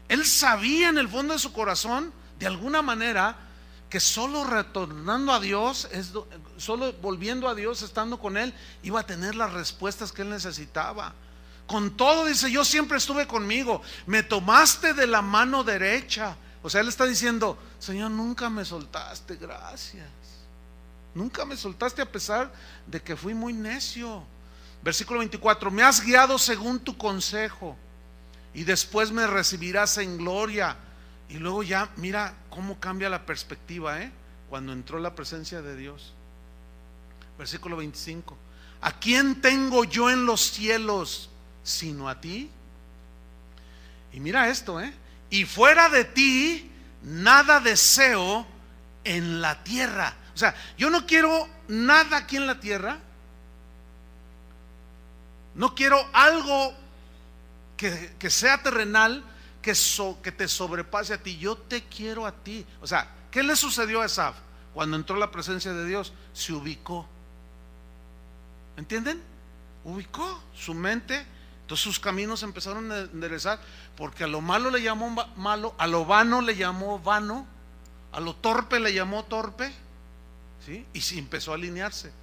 A: Él sabía en el fondo de su corazón, de alguna manera, que solo retornando a Dios, solo volviendo a Dios, estando con Él, iba a tener las respuestas que él necesitaba. Con todo, dice, yo siempre estuve conmigo, me tomaste de la mano derecha. O sea, él está diciendo, Señor, nunca me soltaste, gracias. Nunca me soltaste a pesar de que fui muy necio. Versículo 24: me has guiado según tu consejo, y después me recibirás en gloria. Y luego ya mira cómo cambia la perspectiva, cuando entró la presencia de Dios. Versículo 25: ¿a quién tengo yo en los cielos sino a ti? Y mira esto, y fuera de ti nada deseo en la tierra. O sea, yo no quiero nada aquí en la tierra. No quiero algo que sea terrenal, que te sobrepase a ti. Yo te quiero a ti. O sea, ¿qué le sucedió a Asaf? Cuando entró la presencia de Dios, se ubicó. ¿Entienden? Ubicó su mente, Entonces sus caminos empezaron a enderezar, porque a lo malo le llamó malo, a lo vano le llamó vano, a lo torpe le llamó torpe, ¿sí? Y sí empezó a alinearse.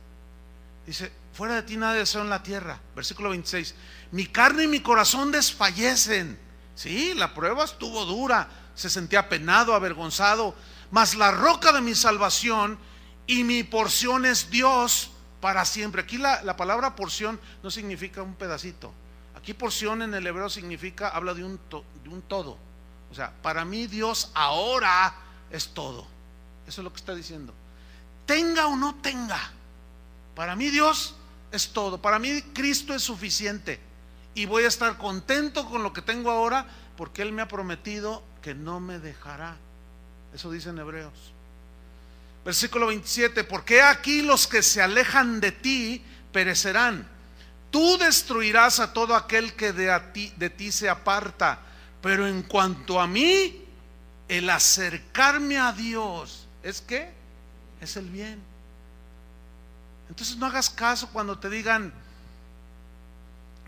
A: Dice: fuera de ti nada deseo en la tierra. Versículo 26: mi carne y mi corazón desfallecen. Sí, la prueba estuvo dura, se sentía penado, avergonzado, mas la roca de mi salvación y mi porción es Dios para siempre. Aquí la palabra porción no significa un pedacito. Aquí porción en el hebreo significa, habla de un todo. O sea, para mí Dios ahora es todo. Eso es lo que está diciendo. Tenga o no tenga, para mí Dios es todo. Para mí Cristo es suficiente. Y voy a estar contento con lo que tengo ahora, porque Él me ha prometido que no me dejará. Eso dice en Hebreos. Versículo 27: porque aquí los que se alejan de ti perecerán. Tú destruirás a todo aquel que de ti se aparta. Pero en cuanto a mí, el acercarme a Dios, ¿es qué? Es el bien. Entonces no hagas caso cuando te digan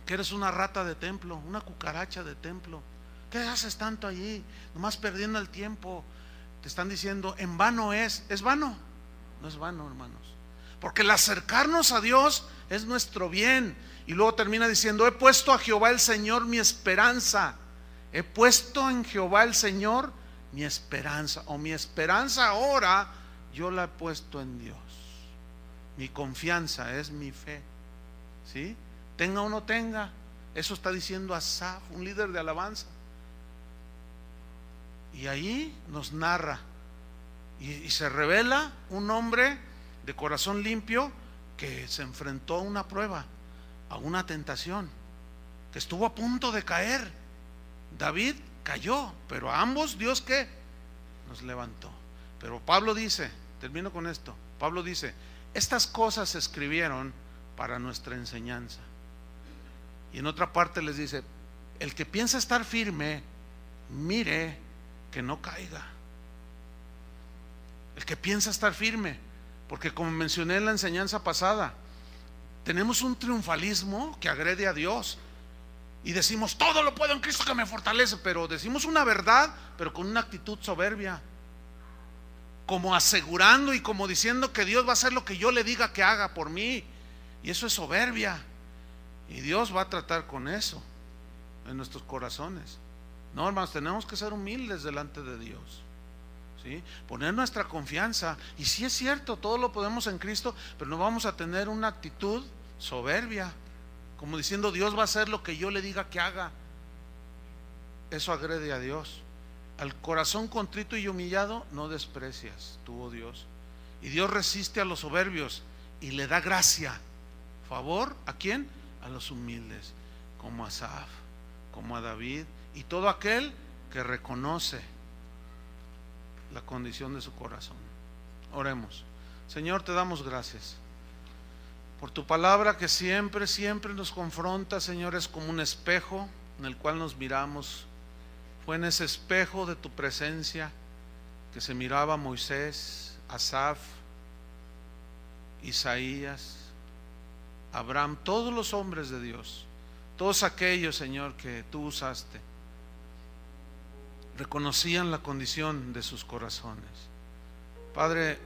A: que eres una rata de templo, una cucaracha de templo. ¿Qué haces tanto allí? Nomás perdiendo el tiempo. Te están diciendo, en vano es vano. No es vano, hermanos, porque el acercarnos a Dios es nuestro bien. Y luego termina diciendo: he puesto a Jehová el Señor mi esperanza. He puesto en Jehová el Señor mi esperanza, o mi esperanza ahora yo la he puesto en Dios. Mi confianza es mi fe, ¿sí? Tenga o no tenga. Eso está diciendo Asaf, un líder de alabanza. Y ahí nos narra y se revela un hombre de corazón limpio que se enfrentó a una prueba, a una tentación, que estuvo a punto de caer. David cayó, pero a ambos Dios ¿qué? Nos levantó. Pero Pablo dice, termino con esto, Pablo dice: estas cosas se escribieron para nuestra enseñanza. Y en otra parte les dice: el que piensa estar firme, mire que no caiga. El que piensa estar firme, porque como mencioné en la enseñanza pasada, tenemos un triunfalismo que agrede a Dios y decimos: todo lo puedo en Cristo que me fortalece, pero decimos una verdad, pero con una actitud soberbia, como asegurando y como diciendo que Dios va a hacer lo que yo le diga que haga por mí, y eso es soberbia. Y Dios va a tratar con eso en nuestros corazones. No, hermanos, tenemos que ser humildes delante de Dios, ¿sí? Poner nuestra confianza. Y sí es cierto, todo lo podemos en Cristo, pero no vamos a tener una actitud soberbia, como diciendo: Dios va a hacer lo que yo le diga que haga. Eso agrede a Dios. Al corazón contrito y humillado no desprecias tú, oh Dios. Y Dios resiste a los soberbios y le da gracia, favor, ¿a quién? A los humildes, como a Asaf, como a David y todo aquel que reconoce la condición de su corazón. Oremos. Señor, te damos gracias por tu palabra, que siempre, siempre nos confronta, Señor. Es como un espejo en el cual nos miramos. Fue en ese espejo de tu presencia que se miraba Moisés, Asaf, Isaías, Abraham, todos los hombres de Dios, todos aquellos, Señor, que tú usaste, reconocían la condición de sus corazones. Padre,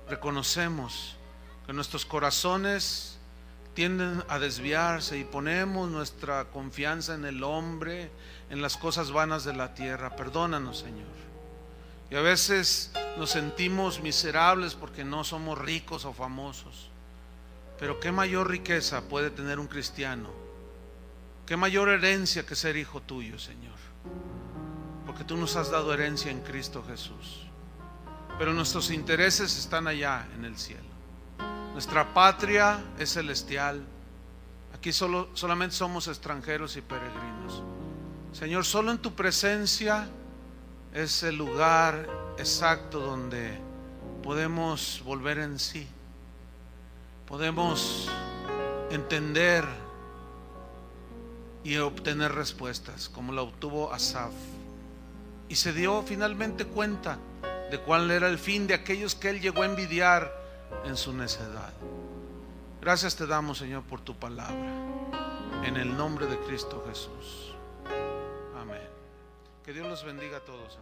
A: reconocemos que nuestros corazones tienden a desviarse y ponemos nuestra confianza en el hombre, en las cosas vanas de la tierra. Perdónanos, Señor. Y a veces nos sentimos miserables porque no somos ricos o famosos. Pero qué mayor riqueza puede tener un cristiano, qué mayor herencia que ser hijo tuyo, Señor, porque tú nos has dado herencia en Cristo Jesús. Pero nuestros intereses están allá en el cielo. Nuestra patria es celestial. Aquí solamente somos extranjeros y peregrinos. Señor, solo en tu presencia es el lugar exacto donde podemos volver en sí, podemos entender y obtener respuestas, como la obtuvo Asaf, y se dio finalmente cuenta de cuál era el fin de aquellos que él llegó a envidiar en su necedad. Gracias te damos, Señor, por tu palabra. en el nombre de Cristo Jesús. Amén. Que Dios los bendiga a todos.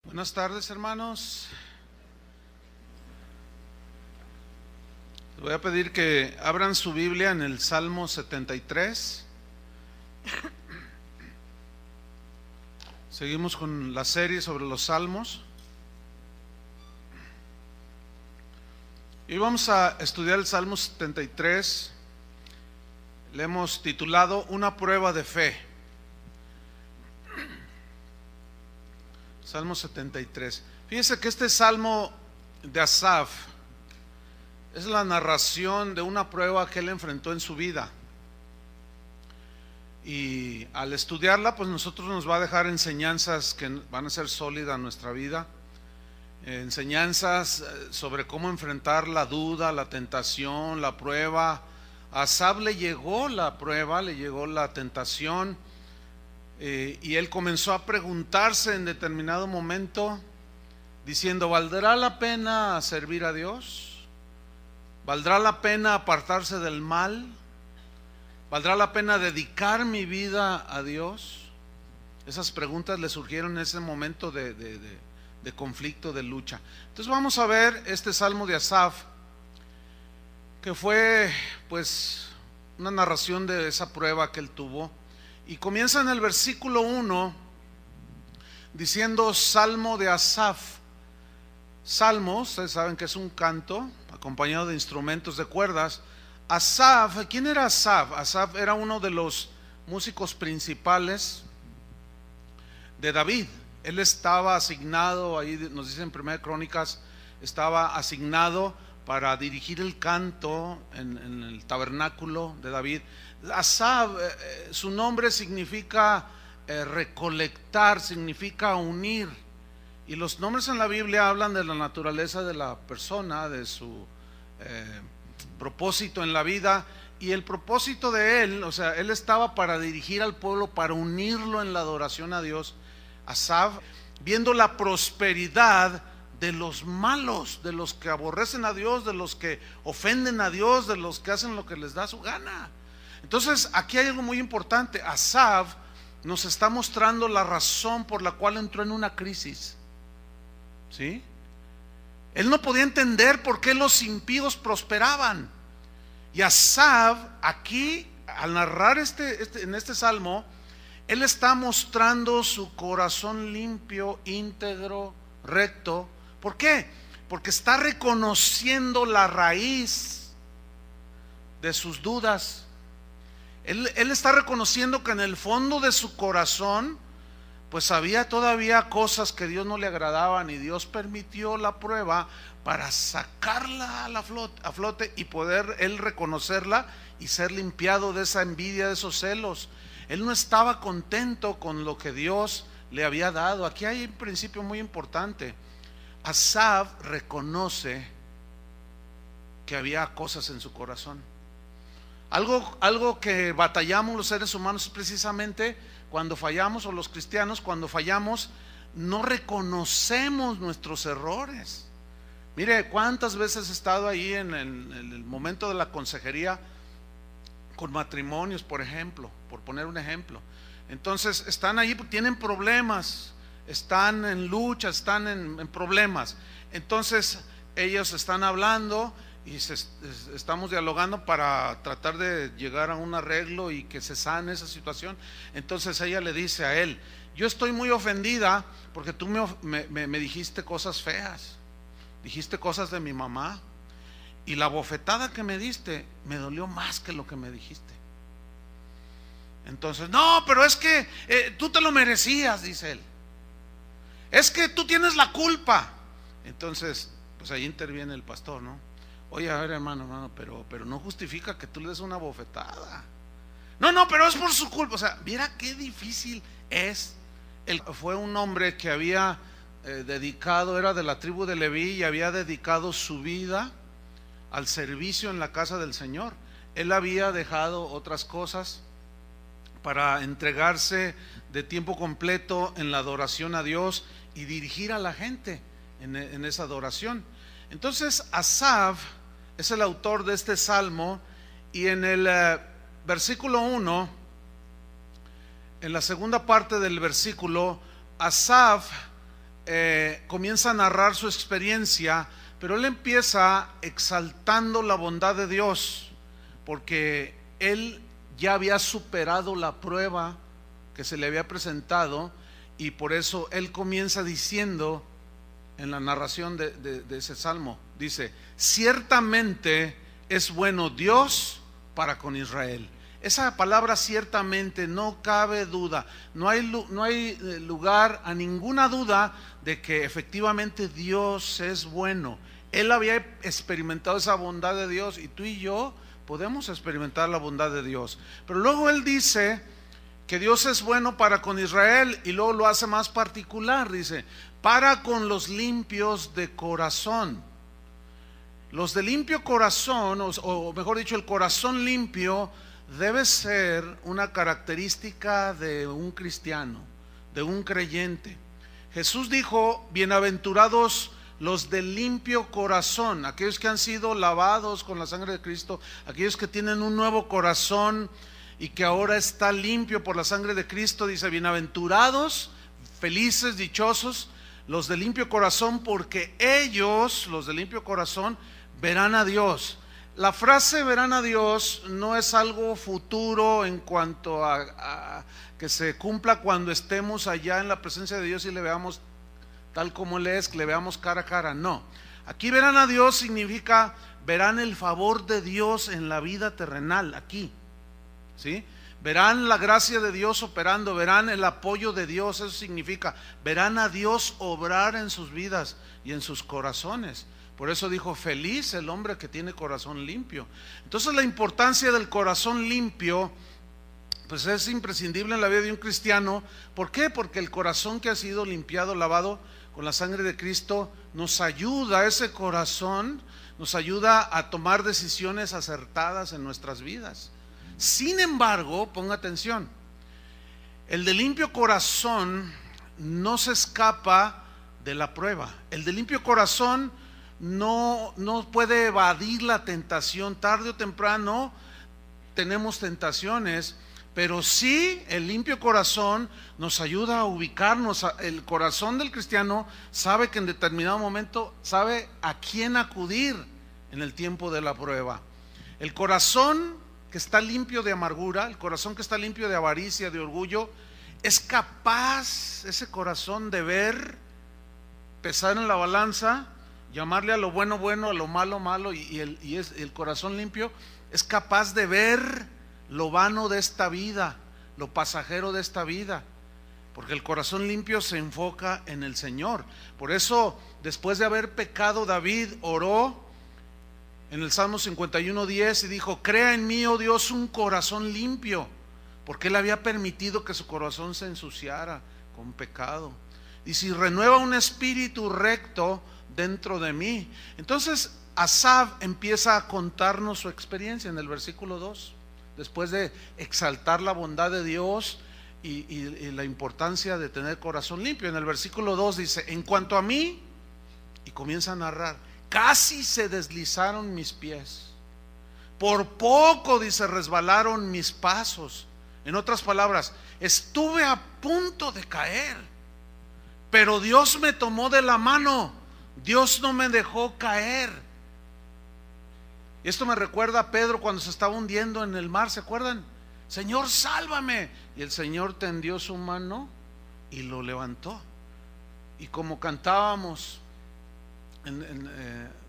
A: Buenas tardes, hermanos. Les voy a pedir que abran su Biblia en el Salmo 73. Seguimos con la serie sobre los salmos. Y vamos a estudiar el Salmo 73. Le hemos titulado Una prueba de fe. Salmo 73. Fíjense que este salmo de Asaf es la narración de una prueba que él enfrentó en su vida. Y al estudiarla, pues nosotros nos va a dejar enseñanzas que van a ser sólidas en nuestra vida. Enseñanzas sobre cómo enfrentar la duda, la tentación, la prueba. A Asaf le llegó la prueba, le llegó la tentación. Y él comenzó a preguntarse en determinado momento, diciendo: ¿valdrá la pena servir a Dios? ¿Valdrá la pena apartarse del mal? ¿Valdrá la pena dedicar mi vida a Dios? Esas preguntas le surgieron en ese momento de conflicto, de lucha. Entonces vamos a ver este salmo de Asaf, que fue pues una narración de esa prueba que él tuvo. Y comienza en el versículo 1 diciendo: Salmo de Asaf. Salmo, ustedes saben que es un canto acompañado de instrumentos de cuerdas. Asaf, ¿quién era Asaf? Asaf era uno de los músicos principales de David. Él estaba asignado, ahí nos dice en 1 Crónicas, estaba asignado para dirigir el canto en el tabernáculo de David. Asaf, su nombre significa recolectar, significa unir. Y los nombres en la Biblia hablan de la naturaleza de la persona, de su propósito en la vida. Y el propósito de él, o sea, él estaba para dirigir al pueblo, para unirlo en la adoración a Dios. Asaf, viendo la prosperidad de los malos, de los que aborrecen a Dios, de los que ofenden a Dios, de los que hacen lo que les da su gana. Entonces aquí hay algo muy importante. Asaf nos está mostrando la razón por la cual entró en una crisis, ¿sí? Él no podía entender por qué los impíos prosperaban. Y Asaf aquí, al narrar en este salmo, él está mostrando su corazón limpio, íntegro, recto. ¿Por qué? Porque está reconociendo la raíz de sus dudas. Él está reconociendo que en el fondo de su corazón pues había todavía cosas que Dios no le agradaban, y Dios permitió la prueba para sacarla a flote y poder él reconocerla y ser limpiado de esa envidia, de esos celos. Él no estaba contento con lo que Dios le había dado. Aquí hay un principio muy importante. Asaf reconoce que había cosas en su corazón. Algo que batallamos los seres humanos es precisamente cuando fallamos, o los cristianos cuando fallamos, no reconocemos nuestros errores. Mire, cuántas veces he estado ahí en el momento de la consejería con matrimonios, por ejemplo, por poner un ejemplo. Entonces están ahí, tienen problemas, están en lucha, están en problemas. Entonces ellos están hablando y estamos dialogando para tratar de llegar a un arreglo y que se sane esa situación. Entonces ella le dice a él: yo estoy muy ofendida porque tú me dijiste cosas feas, dijiste cosas de mi mamá, y la bofetada que me diste me dolió más que lo que me dijiste. Entonces, no, pero es que tú te lo merecías, dice él. Es que tú tienes la culpa. Entonces, pues ahí interviene el pastor, ¿no? Oye, a ver, hermano, pero no justifica que tú le des una bofetada. No, pero es por su culpa. O sea, mira qué difícil es. Él fue un hombre que había dedicado, era de la tribu de Leví, y había dedicado su vida al servicio en la casa del Señor. Él había dejado otras cosas para entregarse de tiempo completo en la adoración a Dios y dirigir a la gente en esa adoración. Entonces Asaf es el autor de este salmo, y en el versículo 1, en la segunda parte del versículo, Asaf comienza a narrar su experiencia, pero él empieza exaltando la bondad de Dios, porque él ya había superado la prueba que se le había presentado, y por eso él comienza diciendo en la narración de ese salmo, dice: ciertamente es bueno Dios para con Israel. Esa palabra ciertamente, no cabe duda, no hay lugar a ninguna duda de que efectivamente Dios es bueno. Él había experimentado esa bondad de Dios, y tú y yo podemos experimentar la bondad de Dios. Pero luego él dice que Dios es bueno para con Israel, y luego lo hace más particular, dice: para con los limpios de corazón. Los de limpio corazón, o mejor dicho, el corazón limpio, debe ser una característica de un cristiano, de un creyente. Jesús dijo: bienaventurados los de limpio corazón, aquellos que han sido lavados con la sangre de Cristo, aquellos que tienen un nuevo corazón y que ahora está limpio por la sangre de Cristo. Dice: bienaventurados, felices, dichosos los de limpio corazón, porque ellos, los de limpio corazón, verán a Dios. La frase verán a Dios no es algo futuro en cuanto a que se cumpla cuando estemos allá en la presencia de Dios y le veamos tal como Él es, que le veamos cara a cara. No, aquí verán a Dios significa verán el favor de Dios en la vida terrenal, aquí, ¿sí? Verán la gracia de Dios operando, verán el apoyo de Dios. Eso significa, verán a Dios obrar en sus vidas y en sus corazones. Por eso dijo: feliz el hombre que tiene corazón limpio. Entonces la importancia del corazón limpio pues es imprescindible en la vida de un cristiano. ¿Por qué? Porque el corazón que ha sido limpiado, lavado con la sangre de Cristo, nos ayuda, ese corazón nos ayuda a tomar decisiones acertadas en nuestras vidas. Sin embargo, ponga atención, el de limpio corazón no se escapa de la prueba. El de limpio corazón no puede evadir la tentación. Tarde o temprano tenemos tentaciones, pero sí el limpio corazón nos ayuda a ubicarnos. El corazón del cristiano sabe que en determinado momento sabe a quién acudir en el tiempo de la prueba. El corazón que está limpio de amargura, el corazón que está limpio de avaricia, de orgullo, es capaz ese corazón de ver, pesar en la balanza, llamarle a lo bueno bueno, a lo malo malo, y el corazón limpio es capaz de ver lo vano de esta vida, lo pasajero de esta vida, porque el corazón limpio se enfoca en el Señor. Por eso, después de haber pecado, David oró en el Salmo 51:10 y dijo: crea en mí, oh Dios, un corazón limpio, porque él había permitido que su corazón se ensuciara con pecado. Y si renueva un espíritu recto dentro de mí. Entonces Asaf empieza a contarnos su experiencia en el versículo 2, después de exaltar la bondad de Dios y la importancia de tener corazón limpio. En el versículo 2 dice: en cuanto a mí, y comienza a narrar, casi se deslizaron mis pies, por poco, dice, resbalaron mis pasos. En otras palabras, estuve a punto de caer, pero Dios me tomó de la mano, Dios no me dejó caer. Y esto me recuerda a Pedro cuando se estaba hundiendo en el mar, ¿se acuerdan? Señor, sálvame. Y el Señor tendió su mano y lo levantó. Y como cantábamos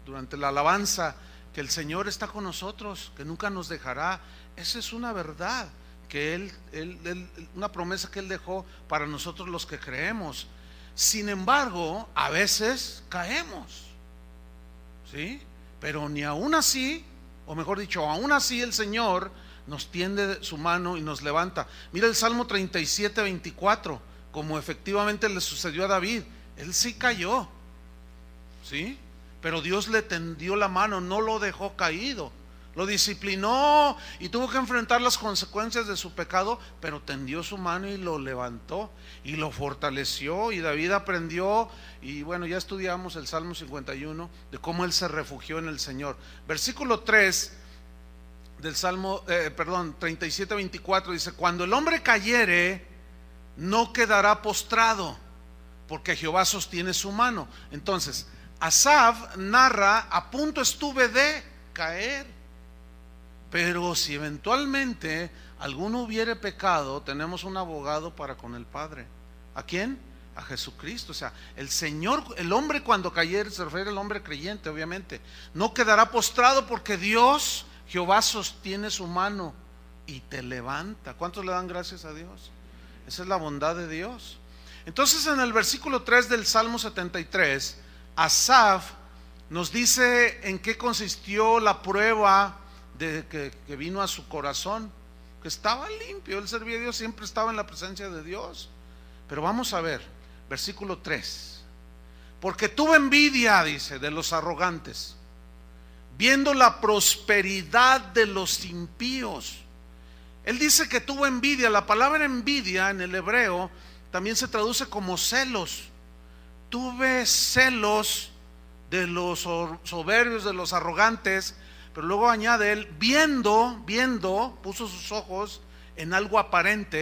A: durante la alabanza, que el Señor está con nosotros, que nunca nos dejará, esa es una verdad que él, una promesa que Él dejó para nosotros los que creemos. Sin embargo, a veces caemos, ¿sí? Pero ni aún así, o mejor dicho, aún así el Señor nos tiende su mano y nos levanta. Mira el Salmo 37:24, como efectivamente le sucedió a David. Él sí cayó, ¿sí? Pero Dios le tendió la mano, no lo dejó caído. lo disciplinó y tuvo que enfrentar las consecuencias de su pecado, pero tendió su mano y lo levantó y lo fortaleció. Y David aprendió, y bueno, ya estudiamos el Salmo 51 de cómo él se refugió en el Señor. Versículo 3 del Salmo 37:24 dice: cuando el hombre cayere, no quedará postrado, porque Jehová sostiene su mano. Entonces Asaf narra: a punto estuve de caer, pero si eventualmente alguno hubiere pecado, tenemos un abogado para con el Padre. ¿A quién? A Jesucristo. O sea, el Señor, el hombre cuando cayere, se refiere al hombre creyente, obviamente, no quedará postrado, porque Dios, Jehová, sostiene su mano y te levanta. ¿Cuántos le dan gracias a Dios? Esa es la bondad de Dios. Entonces, en el versículo 3 del Salmo 73, Asaf nos dice en qué consistió la prueba de que vino a su corazón, que estaba limpio. Él servía a Dios, siempre estaba en la presencia de Dios. Pero vamos a ver, versículo 3: porque tuve envidia, dice, de los arrogantes, viendo la prosperidad de los impíos. Él dice que tuvo envidia. La palabra envidia en el hebreo también se traduce como celos. Tuve celos de los soberbios, de los arrogantes. Pero luego añade él: viendo, puso sus ojos en algo aparente,